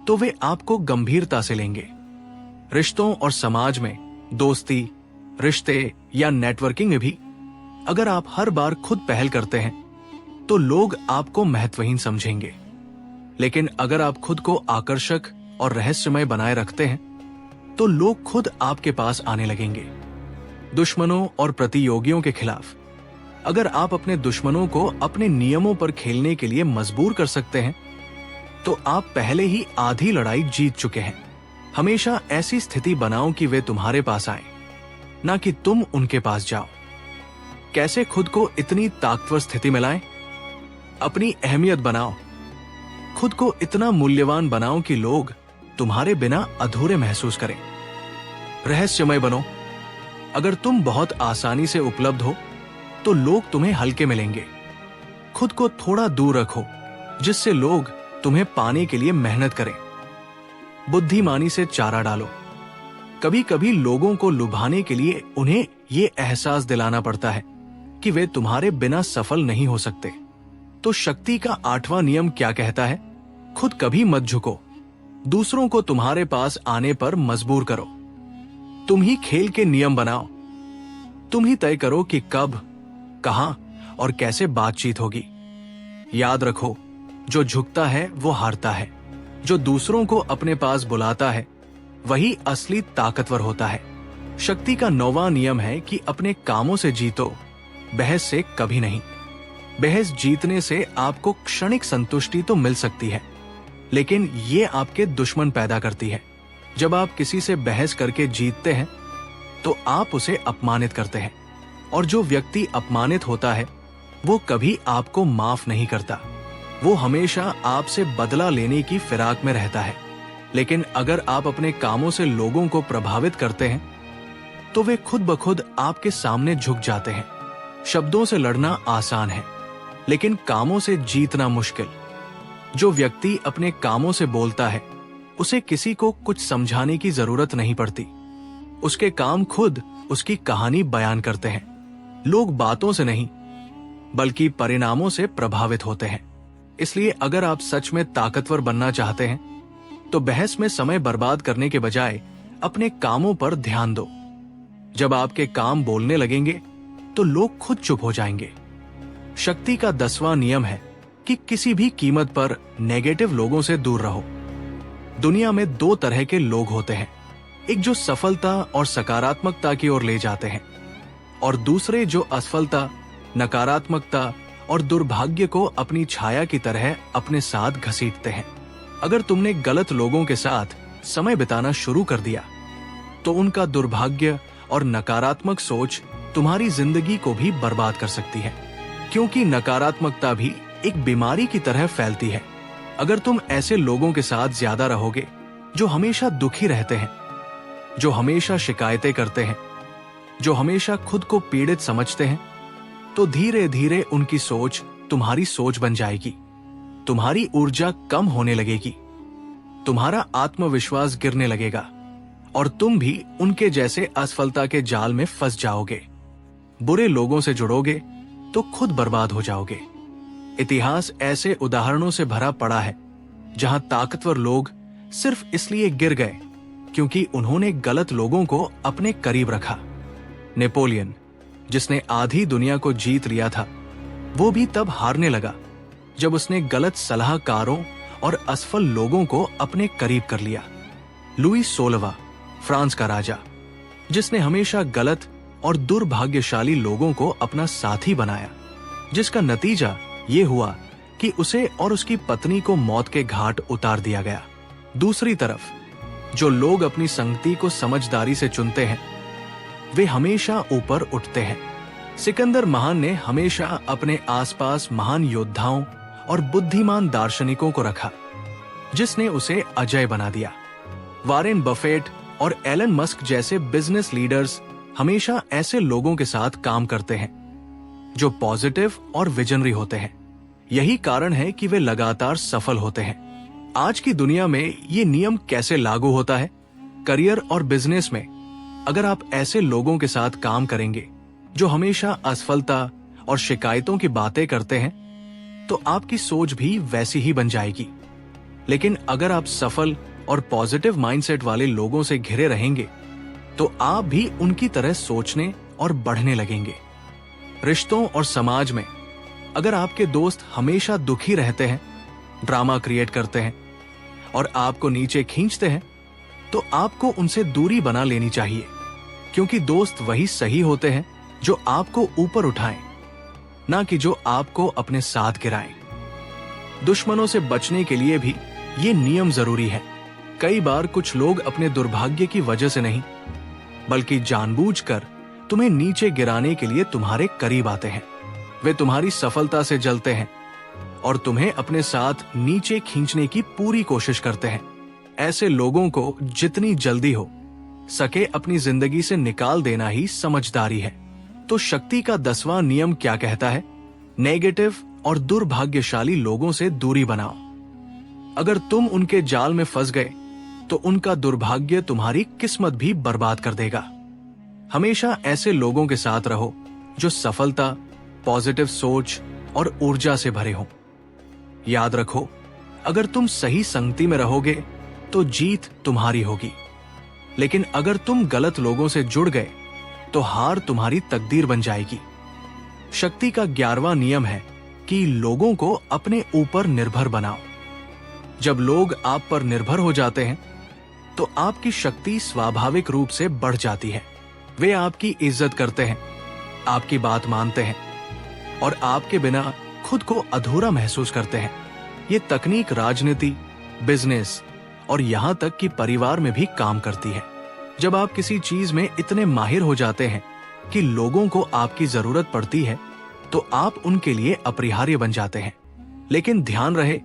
तो वे आपको गंभीरता से लेंगे। रिश्तों और समाज में, दोस्ती, रिश्ते या नेटवर्किंग में भी अगर आप हर बार खुद पहल करते हैं तो लोग आपको महत्वहीन समझेंगे। लेकिन अगर आप खुद को आकर्षक और रहस्यमय बनाए रखते हैं तो लोग खुद आपके पास आने लगेंगे। दुश्मनों और प्रतियोगियों के खिलाफ अगर आप अपने दुश्मनों को अपने नियमों पर खेलने के लिए मजबूर कर सकते हैं तो आप पहले ही आधी लड़ाई जीत चुके हैं। हमेशा ऐसी स्थिति बनाओ कि वे तुम्हारे पास आए, ना कि तुम उनके पास जाओ। कैसे खुद को इतनी ताकतवर स्थिति में लाएं? अपनी अहमियत बनाओ। खुद को इतना मूल्यवान बनाओ कि लोग तुम्हारे बिना अधूरे महसूस करें। रहस्यमय बनो। अगर तुम बहुत आसानी से उपलब्ध हो तो लोग तुम्हें हल्के मिलेंगे। खुद को थोड़ा दूर रखो जिससे लोग तुम्हें पाने के लिए मेहनत करें। बुद्धिमानी से चारा डालो। कभी कभी लोगों को लुभाने के लिए उन्हें ये एहसास दिलाना पड़ता है कि वे तुम्हारे बिना सफल नहीं हो सकते। तो शक्ति का 8वां नियम क्या कहता है? खुद कभी मत झुको, दूसरों को तुम्हारे पास आने पर मजबूर करो। तुम ही खेल के नियम बनाओ। तुम ही तय करो कि कब, कहां और कैसे बातचीत होगी। याद रखो, जो झुकता है वो हारता है। जो दूसरों को अपने पास बुलाता है वही असली ताकतवर होता है। शक्ति का 9वां नियम है कि अपने कामों से जीतो, बहस से कभी नहीं। बहस जीतने से आपको क्षणिक संतुष्टि तो मिल सकती है, लेकिन ये आपके दुश्मन पैदा करती है। जब आप किसी से बहस करके जीतते हैं तो आप उसे अपमानित करते हैं, और जो व्यक्ति अपमानित होता है वो कभी आपको माफ नहीं करता। वो हमेशा आपसे बदला लेने की फिराक में रहता है। लेकिन अगर आप अपने कामों से लोगों को प्रभावित करते हैं तो वे खुद ब खुद आपके सामने झुक जाते हैं। शब्दों से लड़ना आसान है, लेकिन कामों से जीतना मुश्किल। जो व्यक्ति अपने कामों से बोलता है उसे किसी को कुछ समझाने की जरूरत नहीं पड़ती। उसके काम खुद उसकी कहानी बयान करते हैं। लोग बातों से नहीं बल्कि परिणामों से प्रभावित होते हैं। इसलिए अगर आप सच में ताकतवर बनना चाहते हैं तो बहस में समय बर्बाद करने के बजाय अपने कामों पर ध्यान दो। जब आपके काम बोलने लगेंगे तो लोग खुद चुप हो जाएंगे। शक्ति का 10वां नियम है कि किसी भी कीमत पर नेगेटिव लोगों से दूर रहो। दुनिया में 2 तरह के लोग होते हैं, एक जो सफलता और सकारात्मकता की ओर ले जाते हैं, और दूसरे जो असफलता, नकारात्मकता और दुर्भाग्य को अपनी छाया की तरह अपने साथ घसीटते हैं। अगर तुमने गलत लोगों के साथ समय बिताना शुरू कर दिया तो उनका दुर्भाग्य और नकारात्मक सोच तुम्हारी जिंदगी को भी बर्बाद कर सकती है, क्योंकि नकारात्मकता भी एक बीमारी की तरह फैलती है। अगर तुम ऐसे लोगों के साथ ज्यादा रहोगे जो हमेशा दुखी रहते हैं, जो हमेशा शिकायतें करते हैं, जो हमेशा खुद को पीड़ित समझते हैं, तो धीरे धीरे उनकी सोच तुम्हारी सोच बन जाएगी। तुम्हारी ऊर्जा कम होने लगेगी, तुम्हारा आत्मविश्वास गिरने लगेगा और तुम भी उनके जैसे असफलता के जाल में फंस जाओगे। बुरे लोगों से जुड़ोगे तो खुद बर्बाद हो जाओगे। इतिहास ऐसे उदाहरणों से भरा पड़ा है जहां ताकतवर लोग सिर्फ इसलिए गिर गए क्योंकि उन्होंने गलत लोगों को अपने करीब रखा। नेपोलियन, जिसने आधी दुनिया को जीत लिया था, वो भी तब हारने लगा जब उसने गलत सलाहकारों और असफल लोगों को अपने करीब कर लिया। लुई 16वां, फ्रांस का राजा, जिसने हमेशा गलत और दुर्भाग्यशाली लोगों को अपना साथी बनाया, जिसका नतीजा ये हुआ कि उसे और उसकी पत्नी को मौत के घाट उतार दिया गया। दूसरी तरफ जो लोग अपनी संगति को समझदारी से चुनते हैं वे हमेशा ऊपर उठते हैं। सिकंदर महान ने हमेशा अपने आसपास महान योद्धाओं और बुद्धिमान दार्शनिकों को रखा, जिसने उसे अजय बना दिया। वारेन बफेट और एलन मस्क जैसे बिजनेस लीडर्स हमेशा ऐसे लोगों के साथ काम करते हैं जो पॉजिटिव और विजनरी होते हैं। यही कारण है कि वे लगातार सफल होते हैं। आज की दुनिया में ये नियम कैसे लागू होता है? करियर और बिजनेस में अगर आप ऐसे लोगों के साथ काम करेंगे जो हमेशा असफलता और शिकायतों की बातें करते हैं तो आपकी सोच भी वैसी ही बन जाएगी। लेकिन अगर आप सफल और पॉजिटिव माइंडसेट वाले लोगों से घिरे रहेंगे तो आप भी उनकी तरह सोचने और बढ़ने लगेंगे। रिश्तों और समाज में अगर आपके दोस्त हमेशा दुखी रहते हैं, ड्रामा क्रिएट करते हैं और आपको नीचे खींचते हैं तो आपको उनसे दूरी बना लेनी चाहिए, क्योंकि दोस्त वही सही होते हैं जो आपको ऊपर उठाएं, ना कि जो आपको अपने साथ गिराएं। दुश्मनों से बचने के लिए भी ये नियम जरूरी है। कई बार कुछ लोग अपने दुर्भाग्य की वजह से नहीं बल्कि जानबूझकर तुम्हें नीचे गिराने के लिए तुम्हारे करीब आते हैं। वे तुम्हारी सफलता से जलते हैं और तुम्हें अपने साथ नीचे खींचने की पूरी कोशिश करते हैं। ऐसे लोगों को जितनी जल्दी हो सके अपनी जिंदगी से निकाल देना ही समझदारी है। तो शक्ति का 10वां नियम क्या कहता है? नेगेटिव और दुर्भाग्यशाली लोगों से दूरी बनाओ। अगर तुम उनके जाल में फंस गए तो उनका दुर्भाग्य तुम्हारी किस्मत भी बर्बाद कर देगा। हमेशा ऐसे लोगों के साथ रहो जो सफलता, पॉजिटिव सोच और ऊर्जा से भरे हों। याद रखो, अगर तुम सही संगति में रहोगे तो जीत तुम्हारी होगी, लेकिन अगर तुम गलत लोगों से जुड़ गए तो हार तुम्हारी तकदीर बन जाएगी। शक्ति का 11वां नियम है कि लोगों को अपने ऊपर निर्भर बनाओ। जब लोग आप पर निर्भर हो जाते हैं तो आपकी शक्ति स्वाभाविक रूप से बढ़ जाती है। वे आपकी इज्जत करते हैं, आपकी बात मानते हैं और आपके बिना खुद को अधूरा महसूस करते हैं। ये तकनीक राजनीति, बिजनेस और यहां तक कि परिवार में भी काम करती है। जब आप किसी चीज में इतने माहिर हो जाते हैं कि लोगों को आपकी जरूरत पड़ती है, तो आप उनके लिए अपरिहार्य बन जाते हैं। लेकिन ध्यान रहे,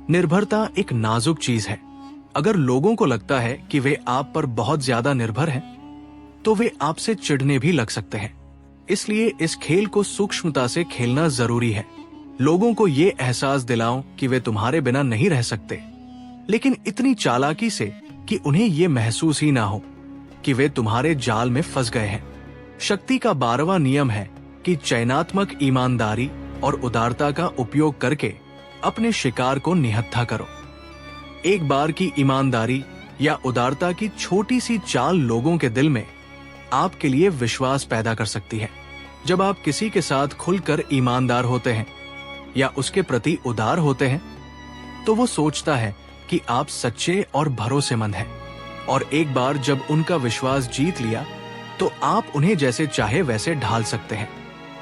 निर्भरता एक नाजुक चीज है। अगर लोगों को लगता है कि वे आप पर बहुत ज्यादा निर्भर हैं, तो वे आपसे चिढ़ने भी लग सकते हैं। इसलिए इस खेल को सूक्ष्मता से खेलना जरूरी है। लोगों को ये एहसास दिलाओ कि वे तुम्हारे बिना नहीं रह सकते, लेकिन इतनी चालाकी से कि उन्हें ये महसूस ही ना हो कि वे तुम्हारे जाल में फंस गए हैं। शक्ति का 12वां नियम है कि चयनात्मक ईमानदारी और उदारता का उपयोग करके अपने शिकार को निहत्था करो। एक बार की ईमानदारी या उदारता की छोटी सी चाल लोगों के दिल में आपके लिए विश्वास पैदा कर सकती है। जब आप किसी के साथ खुलकर ईमानदार होते हैं या उसके प्रति उदार होते हैं, तो वो सोचता है कि आप सच्चे और भरोसेमंद हैं। और एक बार जब उनका विश्वास जीत लिया, तो आप उन्हें जैसे चाहे वैसे ढाल सकते हैं।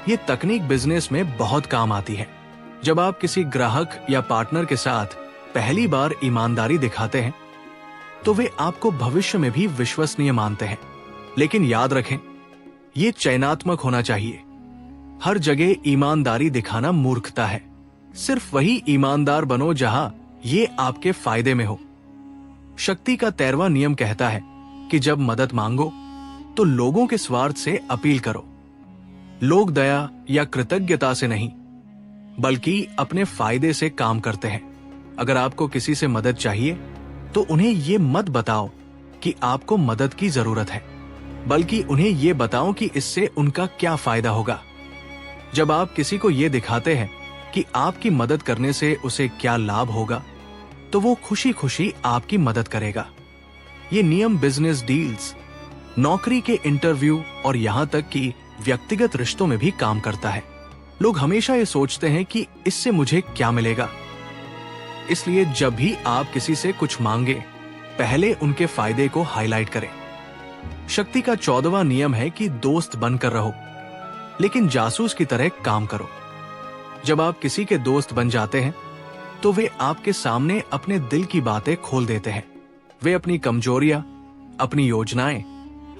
ये तकनीक बिजनेस में बहुत काम आती है। जब आप किसी ग्राहक या पार्टनर के साथ पहली बार ईमानदारी दिखाते हैं, तो वे आपको भविष्य में भी विश्वसनीय मानते हैं। लेकिन याद रखें, ये चयनात्मक होना चाहिए। हर जगह ईमानदारी दिखाना मूर्खता है। सिर्फ वही ईमानदार बनो जहां ये आपके फायदे में हो। शक्ति का 13वां नियम कहता है कि जब मदद मांगो तो लोगों के स्वार्थ से अपील करो। लोग दया या कृतज्ञता से नहीं, बल्कि अपने फायदे से काम करते हैं। अगर आपको किसी से मदद चाहिए, तो उन्हें ये मत बताओ कि आपको मदद की जरूरत है, बल्कि उन्हें ये बताओ कि इससे उनका क्या फायदा होगा। जब आप किसी को ये दिखाते हैं कि आपकी मदद करने से उसे क्या लाभ होगा, तो वो खुशी खुशी आपकी मदद करेगा। ये नियम बिजनेस डील्स, नौकरी के इंटरव्यू और यहाँ तक कि व्यक्तिगत रिश्तों में भी काम करता है। लोग हमेशा ये सोचते हैं कि इससे मुझे क्या मिलेगा। इसलिए जब भी आप किसी से कुछ मांगे, पहले उनके फायदे को हाईलाइट करें। शक्ति का 14वां नियम है कि दोस्त बनकर रहो, लेकिन जासूस की तरह काम करो। जब आप किसी के दोस्त बन जाते हैं, तो वे आपके सामने अपने दिल की बातें खोल देते हैं। वे अपनी कमजोरियां, अपनी योजनाएं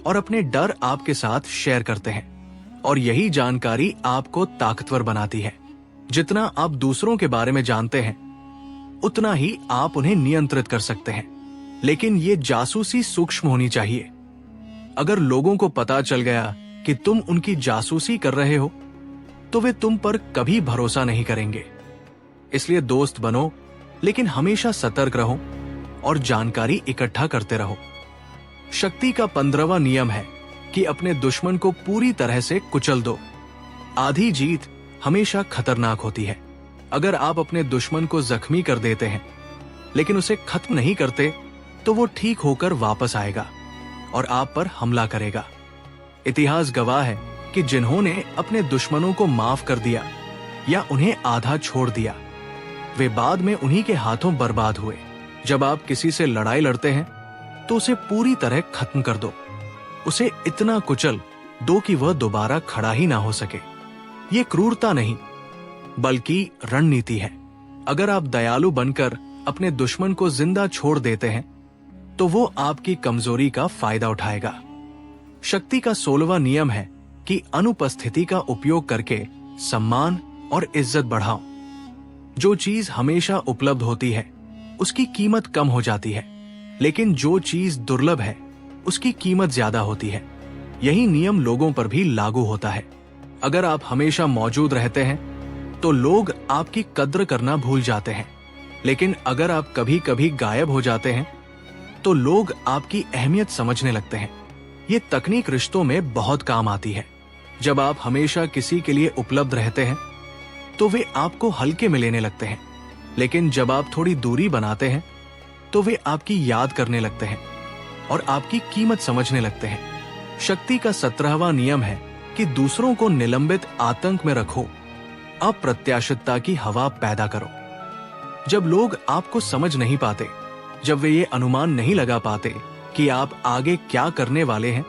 और अपने डर आपके साथ शेयर करते हैं, और यही जानकारी आपको ताकतवर बनाती है। जितना आप दूसरों के बारे में जानते हैं, उतना ही आप उन्हें नियंत्रित कर सकते हैं। लेकिन ये जासूसी सूक्ष्म होनी चाहिए। अगर लोगों को पता चल गया कि तुम उनकी जासूसी कर रहे हो, तो वे तुम पर कभी भरोसा नहीं करेंगे। इसलिए दोस्त बनो, लेकिन हमेशा सतर्क रहो और जानकारी इकट्ठा करते रहो। शक्ति का 15वां नियम है कि अपने दुश्मन को पूरी तरह से कुचल दो। आधी जीत हमेशा खतरनाक होती है। अगर आप अपने दुश्मन को जख्मी कर देते हैं, लेकिन उसे खत्म नहीं करते, तो वो ठीक होकर वापस आएगा और आप पर हमला करेगा। इतिहास गवाह है कि जिन्होंने अपने दुश्मनों को माफ कर दिया या उन्हें आधा छोड़ दिया, वे बाद में उन्हीं के हाथों बर्बाद हुए। जब आप किसी से लड़ाई लड़ते हैं, तो उसे पूरी तरह खत्म कर दो। उसे इतना कुचल दो कि वह दोबारा खड़ा ही ना हो सके। ये क्रूरता नहीं, बल्कि रणनीति है। अगर आप दयालु बनकर अपने दुश्मन को जिंदा छोड़ देते हैं, तो वो आपकी कमजोरी का फायदा उठाएगा। शक्ति का 16वां नियम है कि अनुपस्थिति का उपयोग करके सम्मान और इज्जत बढ़ाओ। जो चीज हमेशा उपलब्ध होती है, उसकी कीमत कम हो जाती है, लेकिन जो चीज दुर्लभ है, उसकी कीमत ज्यादा होती है। यही नियम लोगों पर भी लागू होता है। अगर आप हमेशा मौजूद रहते हैं, तो लोग आपकी कद्र करना भूल जाते हैं, लेकिन अगर आप कभी कभी गायब हो जाते हैं, तो लोग आपकी अहमियत समझने लगते हैं। ये तकनीक रिश्तों में बहुत काम आती है। जब आप हमेशा किसी के लिए उपलब्ध रहते हैं, तो वे आपको हल्के में लेने लगते हैं, लेकिन जब आप थोड़ी दूरी बनाते हैं, तो वे आपकी याद करने लगते हैं और आपकी कीमत समझने लगते हैं। शक्ति का 17वां नियम है कि दूसरों को निलंबित आतंक में रखो, अप्रत्याशितता की हवा पैदा करो। जब लोग आपको समझ नहीं पाते, जब वे ये अनुमान नहीं लगा पाते कि आप आगे क्या करने वाले हैं,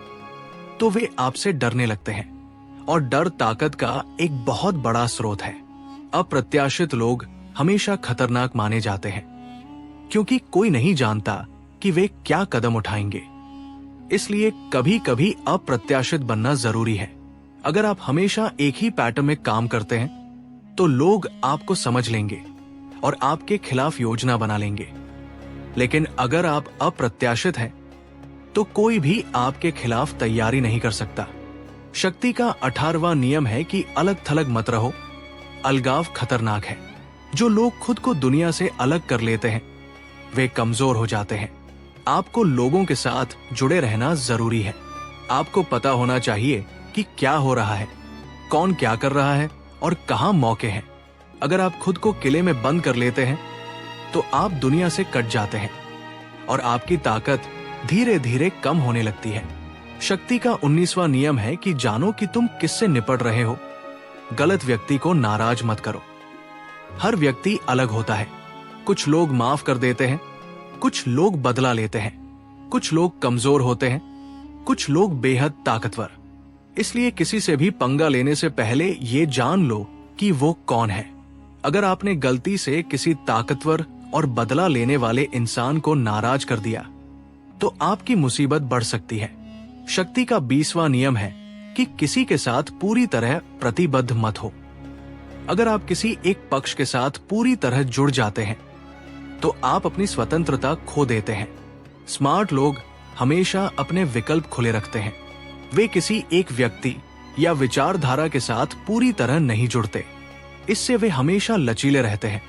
तो वे आपसे डरने लगते हैं, और डर ताकत का एक बहुत बड़ा स्रोत है। अप्रत्याशित लोग हमेशा खतरनाक माने जाते हैं, क्योंकि कोई नहीं जानता कि वे क्या कदम उठाएंगे। इसलिए कभी कभी अप्रत्याशित बनना जरूरी है। अगर आप हमेशा एक ही पैटर्न में काम करते हैं तो लोग आपको समझ लेंगे और आपके खिलाफ योजना बना लेंगे। लेकिन अगर आप अप्रत्याशित हैं तो कोई भी आपके खिलाफ तैयारी नहीं कर सकता। शक्ति का 18वां नियम है कि अलग थलग मत रहो। अलगाव खतरनाक है। जो लोग खुद को दुनिया से अलग कर लेते हैं वे कमजोर हो जाते हैं। आपको लोगों के साथ जुड़े रहना जरूरी है। आपको पता होना चाहिए कि क्या हो रहा है, कौन क्या कर रहा है और कहां मौके हैं। अगर आप खुद को किले में बंद कर लेते हैं तो आप दुनिया से कट जाते हैं और आपकी ताकत धीरे धीरे कम होने लगती है। शक्ति का 19वां नियम है कि जानो कि तुम किससे निपट रहे हो। गलत व्यक्ति को नाराज मत करो। हर व्यक्ति अलग होता है। कुछ लोग माफ कर देते हैं, कुछ लोग बदला लेते हैं, कुछ लोग कमजोर होते हैं, कुछ लोग बेहद ताकतवर। इसलिए किसी से भी पंगा लेने से पहले ये जान लो कि वो कौन है। अगर आपने गलती से किसी ताकतवर और बदला लेने वाले इंसान को नाराज कर दिया तो आपकी मुसीबत बढ़ सकती है। शक्ति का 20वां नियम है कि किसी के साथ पूरी तरह प्रतिबद्ध मत हो। अगर आप किसी एक पक्ष के साथ पूरी तरह जुड़ जाते हैं तो आप अपनी स्वतंत्रता खो देते हैं। स्मार्ट लोग हमेशा अपने विकल्प खुले रखते हैं। वे किसी एक व्यक्ति या विचारधारा के साथ पूरी तरह नहीं जुड़ते। इससे वे हमेशा लचीले रहते हैं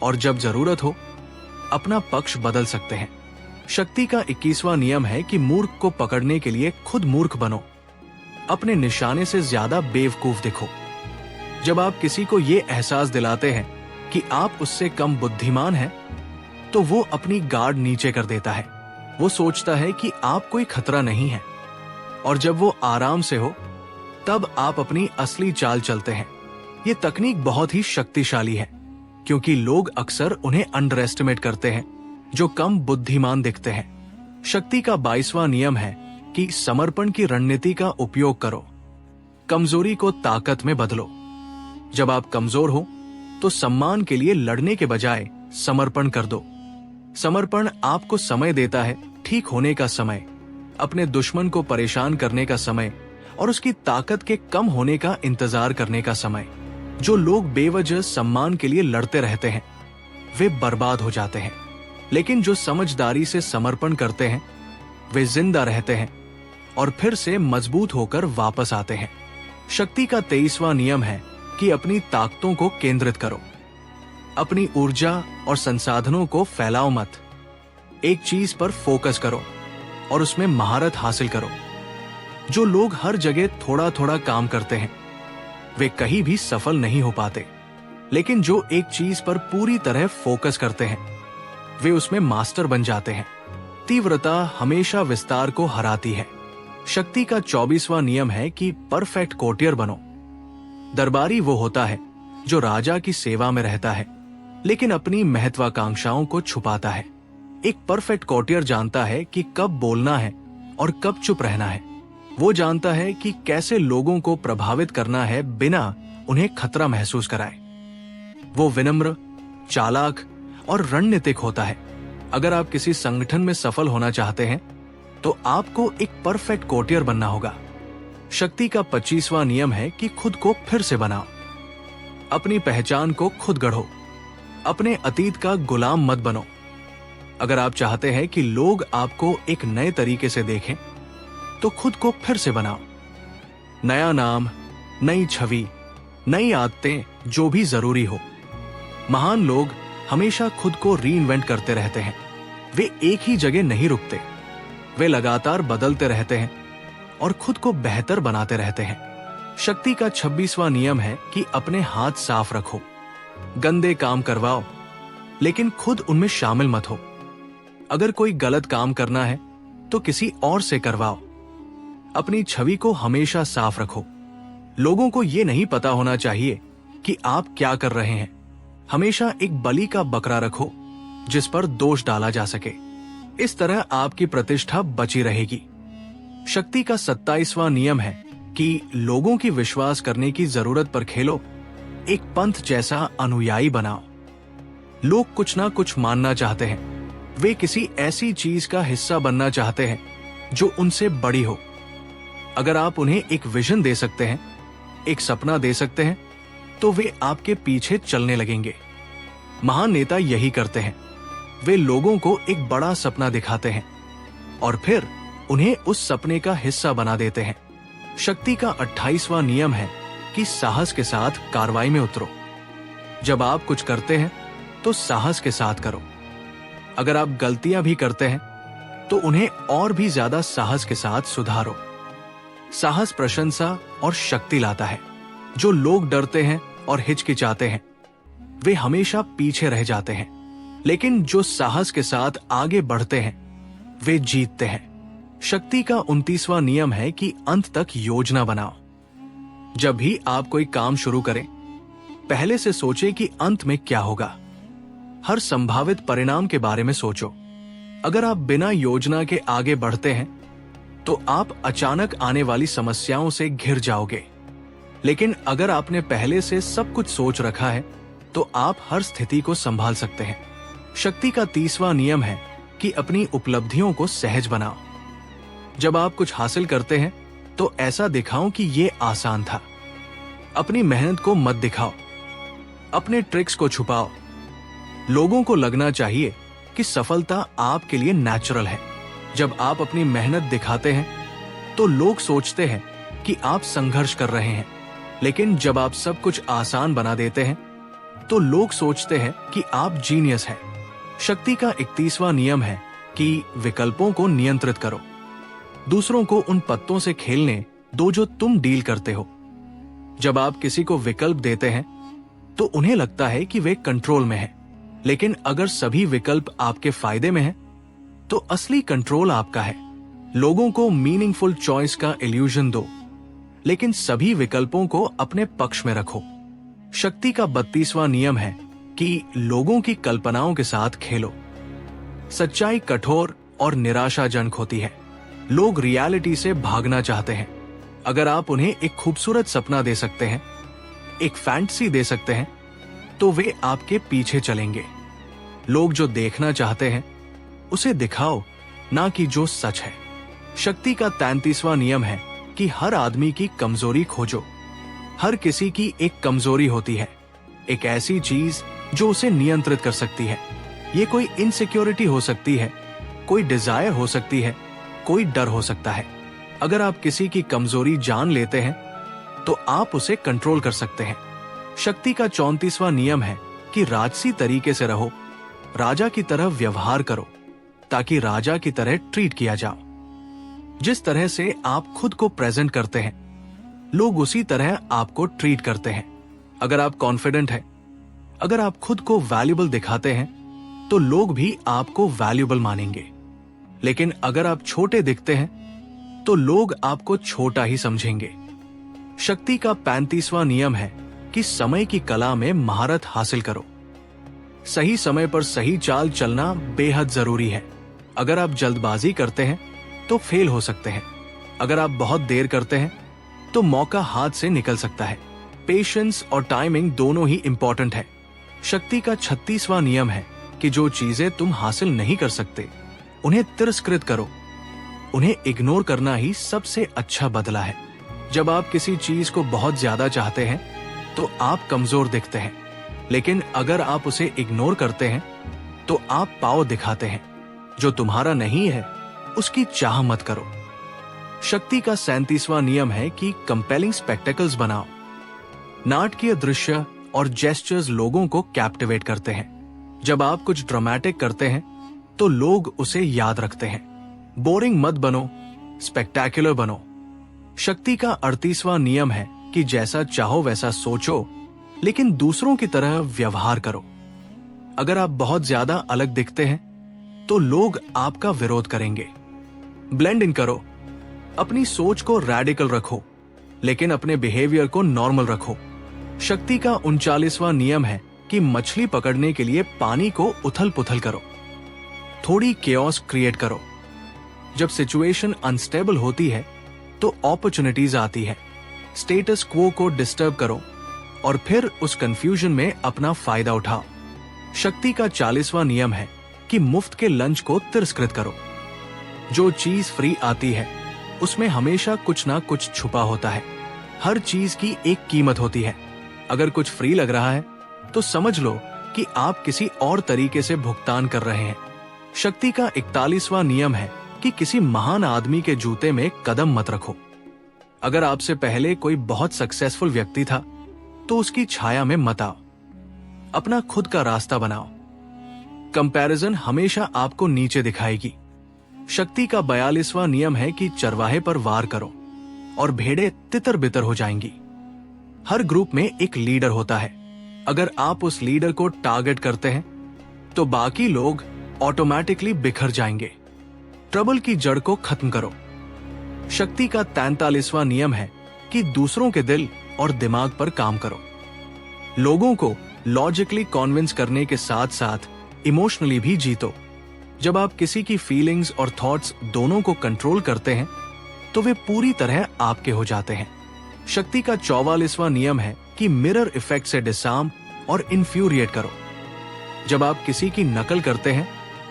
और जब जरूरत हो अपना पक्ष बदल सकते हैं। शक्ति का 21वां नियम है कि मूर्ख को पकड़ने के लिए खुद मूर्ख बनो। अपने निशाने से ज्यादा बेवकूफ दिखो। जब आप किसी को ये एहसास दिलाते हैं कि आप उससे कम बुद्धिमान हैं, तो वो अपनी गार्ड नीचे कर देता है। वो सोचता है कि आप कोई खतरा नहीं है और जब वो आराम से हो तब आप अपनी असली चाल चलते हैं। ये तकनीक बहुत ही शक्तिशाली है क्योंकि लोग अक्सर उन्हें अंडर एस्टिमेट करते हैं जो कम बुद्धिमान दिखते हैं। शक्ति का 22वां नियम है कि समर्पण की रणनीति का उपयोग करो। कमजोरी को ताकत में बदलो। जब आप कमजोर हो तो सम्मान के लिए लड़ने के बजाय समर्पण कर दो। समर्पण आपको समय देता है, ठीक होने का समय, अपने दुश्मन को परेशान करने का समय और उसकी ताकत के कम होने का इंतजार करने का समय। जो लोग बेवजह सम्मान के लिए लड़ते रहते हैं वे बर्बाद हो जाते हैं, लेकिन जो समझदारी से समर्पण करते हैं वे जिंदा रहते हैं और फिर से मजबूत होकर वापस आते हैं। शक्ति का 23वां नियम है कि अपनी ताकतों को केंद्रित करो। अपनी ऊर्जा और संसाधनों को फैलाओ मत। एक चीज पर फोकस करो और उसमें महारत हासिल करो। जो लोग हर जगह थोड़ा थोड़ा काम करते हैं वे कहीं भी सफल नहीं हो पाते, लेकिन जो एक चीज पर पूरी तरह फोकस करते हैं वे उसमें मास्टर बन जाते हैं। तीव्रता हमेशा विस्तार को हराती है। शक्ति का 24वां नियम है कि परफेक्ट कोर्टियर बनो। दरबारी वो होता है जो राजा की सेवा में रहता है लेकिन अपनी महत्वाकांक्षाओं को छुपाता है। एक परफेक्ट कोर्टियर जानता है कि कब बोलना है और कब चुप रहना है। वो जानता है कि कैसे लोगों को प्रभावित करना है बिना उन्हें खतरा महसूस कराए। वो विनम्र, चालाक और रणनीतिक होता है। अगर आप किसी संगठन में सफल होना चाहते हैं तो आपको एक परफेक्ट कोर्टियर बनना होगा। शक्ति का 25वां नियम है कि खुद को फिर से बनाओ। अपनी पहचान को खुद गढ़ो। अपने अतीत का गुलाम मत बनो। अगर आप चाहते हैं कि लोग आपको एक नए तरीके से देखें तो खुद को फिर से बनाओ। नया नाम, नई छवि, नई आदतें, जो भी जरूरी हो। महान लोग हमेशा खुद को रीइन्वेंट करते रहते हैं। वे एक ही जगह नहीं रुकते। वे लगातार बदलते रहते हैं और खुद को बेहतर बनाते रहते हैं। शक्ति का 26वां नियम है कि अपने हाथ साफ रखो। गंदे काम करवाओ लेकिन खुद उनमें शामिल मत हो। अगर कोई गलत काम करना है तो किसी और से करवाओ। अपनी छवि को हमेशा साफ रखो। लोगों को यह नहीं पता होना चाहिए कि आप क्या कर रहे हैं। हमेशा एक बलि का बकरा रखो जिस पर दोष डाला जा सके। इस तरह आपकी प्रतिष्ठा बची रहेगी। शक्ति का 27वां नियम है कि लोगों की विश्वास करने की जरूरत पर खेलो। एक पंथ जैसा अनुयायी बनाओ। लोग कुछ ना कुछ मानना चाहते हैं। वे किसी ऐसी चीज का हिस्सा बनना चाहते हैं जो उनसे बड़ी हो। अगर आप उन्हें एक विजन दे सकते हैं, एक सपना दे सकते हैं, तो वे आपके पीछे चलने लगेंगे। महान नेता यही करते हैं। वे लोगों को एक बड़ा सपना दिखाते हैं और फिर उन्हें उस सपने का हिस्सा बना देते हैं। शक्ति का 28वां नियम है कि साहस के साथ कार्रवाई में उतरो। जब आप कुछ करते हैं तो साहस के साथ करो। अगर आप गलतियां भी करते हैं तो उन्हें और भी ज्यादा साहस के साथ सुधारो। साहस प्रशंसा और शक्ति लाता है। जो लोग डरते हैं और हिचकिचाते हैं वे हमेशा पीछे रह जाते हैं, लेकिन जो साहस के साथ आगे बढ़ते हैं वे जीतते हैं। शक्ति का 29वां नियम है कि अंत तक योजना बनाओ। जब भी आप कोई काम शुरू करें, पहले से सोचें कि अंत में क्या होगा। हर संभावित परिणाम के बारे में सोचो। अगर आप बिना योजना के आगे बढ़ते हैं तो आप अचानक आने वाली समस्याओं से घिर जाओगे, लेकिन अगर आपने पहले से सब कुछ सोच रखा है तो आप हर स्थिति को संभाल सकते हैं। शक्ति का 30वां नियम है कि अपनी उपलब्धियों को सहज बनाओ। जब आप कुछ हासिल करते हैं तो ऐसा दिखाओ कि ये आसान था। अपनी मेहनत को मत दिखाओ, अपने ट्रिक्स को छुपाओ। लोगों को लगना चाहिए कि सफलता आपके लिए नेचुरल है। जब आप अपनी मेहनत दिखाते हैं तो लोग सोचते हैं कि आप संघर्ष कर रहे हैं, लेकिन जब आप सब कुछ आसान बना देते हैं तो लोग सोचते हैं कि आप जीनियस हैं। शक्ति का 31वां नियम है कि विकल्पों को नियंत्रित करो। दूसरों को उन पत्तों से खेलने दो जो तुम डील करते हो। जब आप किसी को विकल्प देते हैं तो उन्हें लगता है कि वे कंट्रोल में हैं, लेकिन अगर सभी विकल्प आपके फायदे में हैं तो असली कंट्रोल आपका है। लोगों को मीनिंगफुल चॉइस का इल्यूजन दो, लेकिन सभी विकल्पों को अपने पक्ष में रखो। शक्ति का 32वां नियम है कि लोगों की कल्पनाओं के साथ खेलो। सच्चाई कठोर और निराशाजनक होती है। लोग रियलिटी से भागना चाहते हैं। अगर आप उन्हें एक खूबसूरत सपना दे सकते हैं, एक फैंटेसी दे सकते हैं, तो वे आपके पीछे चलेंगे। लोग जो देखना चाहते हैं उसे दिखाओ, ना कि जो सच है। शक्ति का 33वां नियम है कि हर आदमी की कमजोरी खोजो। हर किसी की एक कमजोरी होती है, एक ऐसी चीज जो उसे नियंत्रित कर सकती है। ये कोई इनसिक्योरिटी हो सकती है, कोई डिजायर हो सकती है, कोई डर हो सकता है। अगर आप किसी की कमजोरी जान लेते हैं तो आप उसे कंट्रोल कर सकते हैं। शक्ति का 34वां नियम है कि राजसी तरीके से रहो। राजा की तरह व्यवहार करो ताकि राजा की तरह ट्रीट किया जाओ। जिस तरह से आप खुद को प्रेजेंट करते हैं, लोग उसी तरह आपको ट्रीट करते हैं। अगर आप कॉन्फिडेंट हैं, अगर आप खुद को वैल्यूएबल दिखाते हैं, तो लोग भी आपको वैल्यूएबल मानेंगे। लेकिन अगर आप छोटे दिखते हैं, तो लोग आपको छोटा ही समझेंगे। शक्ति का 35वां नियम है कि समय की कला में महारत हासिल करो। सही समय पर सही चाल चलना बेहद जरूरी है। अगर आप जल्दबाजी करते हैं तो फेल हो सकते हैं। अगर आप बहुत देर करते हैं तो मौका हाथ से निकल सकता है। पेशेंस और टाइमिंग दोनों ही इंपॉर्टेंट है। शक्ति का 36वां नियम है कि जो चीजें तुम हासिल नहीं कर सकते उन्हें तिरस्कृत करो। उन्हें इग्नोर करना ही सबसे अच्छा बदला है। जब आप किसी चीज को बहुत ज्यादा चाहते हैं तो आप कमजोर दिखते हैं, लेकिन अगर आप उसे इग्नोर करते हैं तो आप पावर दिखाते हैं। जो तुम्हारा नहीं है उसकी चाह मत करो। शक्ति का 37वां नियम है कि कंपेलिंग स्पेक्टेकल्स बनाओ। नाटकीय दृश्य और जेस्चर्स लोगों को कैप्टिवेट करते हैं। जब आप कुछ ड्रामेटिक करते हैं तो लोग उसे याद रखते हैं। बोरिंग मत बनो, स्पेक्टेकुलर बनो। शक्ति का 38वां नियम है कि जैसा चाहो वैसा सोचो, लेकिन दूसरों की तरह व्यवहार करो। अगर आप बहुत ज्यादा अलग दिखते हैं तो लोग आपका विरोध करेंगे। ब्लेंड इन करो। अपनी सोच को रैडिकल रखो, लेकिन अपने बिहेवियर को नॉर्मल रखो। शक्ति का 39वां नियम है कि मछली पकड़ने के लिए पानी को उथल पुथल करो। थोड़ी केओस क्रिएट करो। जब सिचुएशन अनस्टेबल होती है तो अपॉर्चुनिटीज आती है। स्टेटस क्वो को डिस्टर्ब करो और फिर उस कंफ्यूजन में अपना फायदा उठाओ। शक्ति का 40वां नियम है कि मुफ्त के लंच को तिरस्कृत करो। जो चीज फ्री आती है उसमें हमेशा कुछ ना कुछ छुपा होता है। हर चीज की एक कीमत होती है। अगर कुछ फ्री लग रहा है तो समझ लो कि आप किसी और तरीके से भुगतान कर रहे हैं। शक्ति का 41वां नियम है कि किसी महान आदमी के जूते में कदम मत रखो। अगर आपसे पहले कोई बहुत सक्सेसफुल व्यक्ति था तो उसकी छाया में मत आओ। अपना खुद का रास्ता बनाओ। कंपैरिजन हमेशा आपको नीचे दिखाएगी। शक्ति का 42वां नियम है कि चरवाहे पर वार करो और भेड़ें तितर बितर हो जाएंगी। हर ग्रुप में एक लीडर होता है। अगर आप उस लीडर को टारगेट करते हैं तो बाकी लोग ऑटोमेटिकली बिखर जाएंगे। ट्रबल की जड़ को खत्म करो। शक्ति का 43वां नियम है कि दूसरों के दिल और दिमाग पर काम करो। लोगों को लॉजिकली कॉन्विंस करने के साथ साथ इमोशनली भी जीतो। जब आप किसी की फीलिंग्स और थॉट्स दोनों को कंट्रोल करते हैं तो वे पूरी तरह आपके हो जाते हैं। शक्ति का 44वां नियम है कि मिरर इफेक्ट से डिसआर्म और इन्फ्यूरिएट करो। जब आप किसी की नकल करते हैं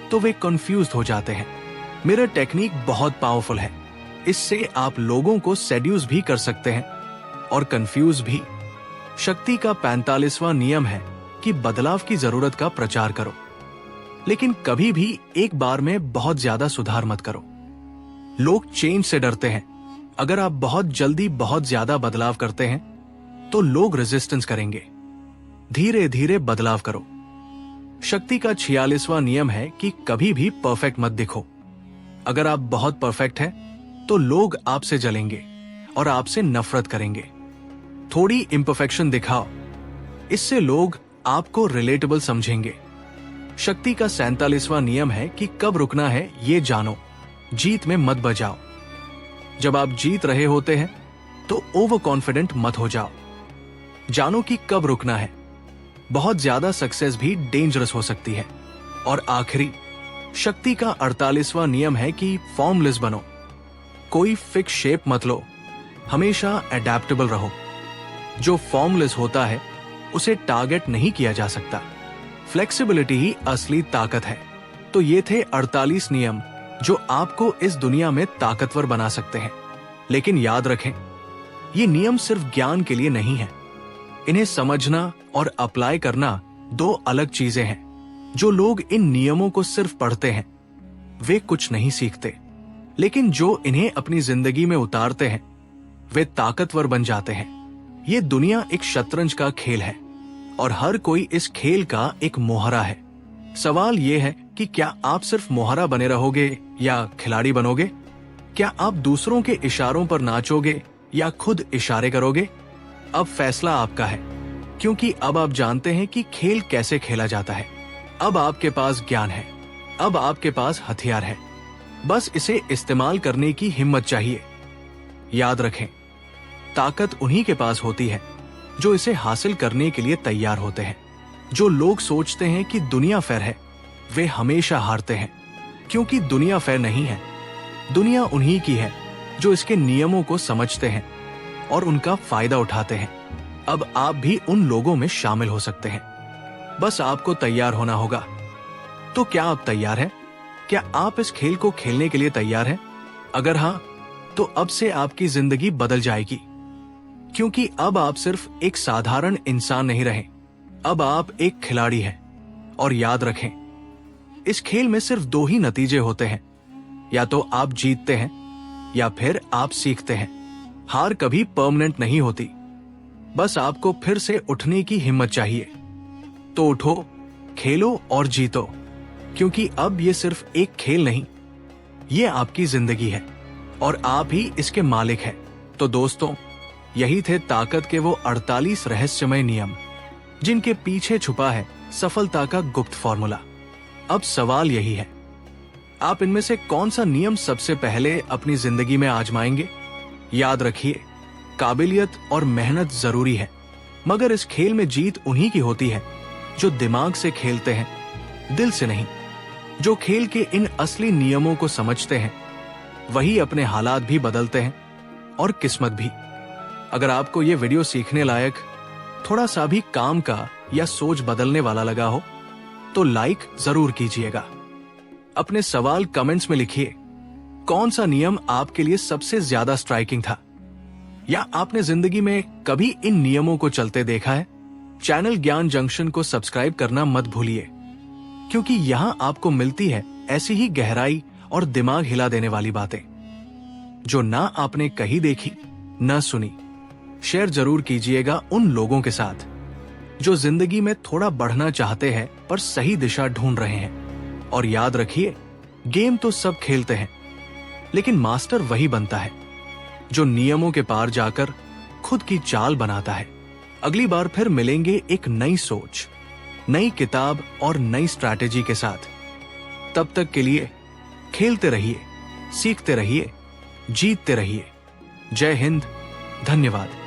तो वे कंफ्यूज्ड हो जाते हैं। मिरर टेक्निक बहुत पावरफुल है। इससे आप लोगों को सेड्यूस भी कर सकते हैं और कंफ्यूज भी। शक्ति का 45वां नियम है कि बदलाव की जरूरत का प्रचार करो, लेकिन कभी भी एक बार में बहुत ज्यादा सुधार मत करो। लोग चेंज से डरते हैं। अगर आप बहुत जल्दी बहुत ज्यादा बदलाव करते हैं तो लोग रेजिस्टेंस करेंगे। धीरे धीरे बदलाव करो। शक्ति का 46वां नियम है कि कभी भी परफेक्ट मत दिखो। अगर आप बहुत परफेक्ट हैं तो लोग आपसे जलेंगे और आपसे नफरत करेंगे। थोड़ी इम्परफेक्शन दिखाओ, इससे लोग आपको रिलेटेबल समझेंगे। शक्ति का 47वां नियम है कि कब रुकना है ये जानो, जीत में मत बजाओ। जब आप जीत रहे होते हैं तो ओवर कॉन्फिडेंट मत हो जाओ। जानो कि कब रुकना है। बहुत ज्यादा सक्सेस भी डेंजरस हो सकती है। और आखिरी, शक्ति का 48वां नियम है कि फॉर्मलेस बनो। कोई फिक्स शेप मत लो, हमेशा अडेप्टेबल रहो। जो फॉर्मलेस होता है उसे टारगेट नहीं किया जा सकता। फ्लेक्सिबिलिटी ही असली ताकत है। तो ये थे 48 नियम जो आपको इस दुनिया में ताकतवर बना सकते हैं। लेकिन याद रखें, ये नियम सिर्फ ज्ञान के लिए नहीं है। इन्हें समझना और अप्लाई करना दो अलग चीजें हैं। जो लोग इन नियमों को सिर्फ पढ़ते हैं वे कुछ नहीं सीखते, लेकिन जो इन्हें अपनी जिंदगी में उतारते हैं वे ताकतवर बन जाते हैं। ये दुनिया एक शतरंज का खेल है और हर कोई इस खेल का एक मोहरा है। सवाल ये है कि क्या आप सिर्फ मोहरा बने रहोगे या खिलाड़ी बनोगे? क्या आप दूसरों के इशारों पर नाचोगे या खुद इशारे करोगे? अब फैसला आपका है, क्योंकि अब आप जानते हैं कि खेल कैसे खेला जाता है। अब आपके पास ज्ञान है, अब आपके पास हथियार है, बस इसे इस्तेमाल करने की हिम्मत चाहिए। याद रखें, ताकत उन्हीं के पास होती है जो इसे हासिल करने के लिए तैयार होते हैं। जो लोग सोचते हैं कि दुनिया फेयर है वे हमेशा हारते हैं, क्योंकि दुनिया फेयर नहीं है। दुनिया उन्हीं की है जो इसके नियमों को समझते हैं और उनका फायदा उठाते हैं। अब आप भी उन लोगों में शामिल हो सकते हैं, बस आपको तैयार होना होगा। तो क्या आप तैयार हैं? क्या आप इस खेल को खेलने के लिए तैयार हैं? अगर हां, तो अब से आपकी जिंदगी बदल जाएगी, क्योंकि अब आप सिर्फ एक साधारण इंसान नहीं रहे, अब आप एक खिलाड़ी हैं। और याद रखें, इस खेल में सिर्फ दो ही नतीजे होते हैं, या तो आप जीतते हैं या फिर आप सीखते हैं। हार कभी परमानेंट नहीं होती, बस आपको फिर से उठने की हिम्मत चाहिए। तो उठो, खेलो और जीतो, क्योंकि अब ये सिर्फ एक खेल नहीं, ये आपकी जिंदगी है और आप ही इसके मालिक हैं। तो दोस्तों, यही थे ताकत के वो 48 रहस्यमय नियम जिनके पीछे छुपा है सफलता का गुप्त फॉर्मूला। अब सवाल यही है, आप इनमें से कौन सा नियम सबसे पहले अपनी जिंदगी में आजमाएंगे? याद रखिए, काबिलियत और मेहनत जरूरी है, मगर इस खेल में जीत उन्हीं की होती है जो दिमाग से खेलते हैं, दिल से नहीं। जो खेल के इन असली नियमों को समझते हैं वही अपने हालात भी बदलते हैं और किस्मत भी। अगर आपको ये वीडियो सीखने लायक, थोड़ा सा भी काम का या सोच बदलने वाला लगा हो तो लाइक जरूर कीजिएगा। अपने सवाल कमेंट्स में लिखिए कौन सा नियम आपके लिए सबसे ज्यादा स्ट्राइकिंग था? या आपने जिंदगी में कभी इन नियमों को चलते देखा है? चैनल ज्ञान जंक्शन को सब्सक्राइब करना मत भूलिए, क्योंकि यहां आपको मिलती है ऐसी ही गहराई और दिमाग हिला देने वाली बातें जो ना आपने कहीं देखी ना सुनी। शेयर जरूर कीजिएगा उन लोगों के साथ जो जिंदगी में थोड़ा बढ़ना चाहते हैं पर सही दिशा ढूंढ रहे हैं। और याद रखिए, गेम तो सब खेलते हैं, लेकिन मास्टर वही बनता है जो नियमों के पार जाकर खुद की चाल बनाता है। अगली बार फिर मिलेंगे एक नई सोच, नई किताब और नई स्ट्रैटेजी के साथ। तब तक के लिए खेलते रहिए, सीखते रहिए, जीतते रहिए। जय हिंद, धन्यवाद।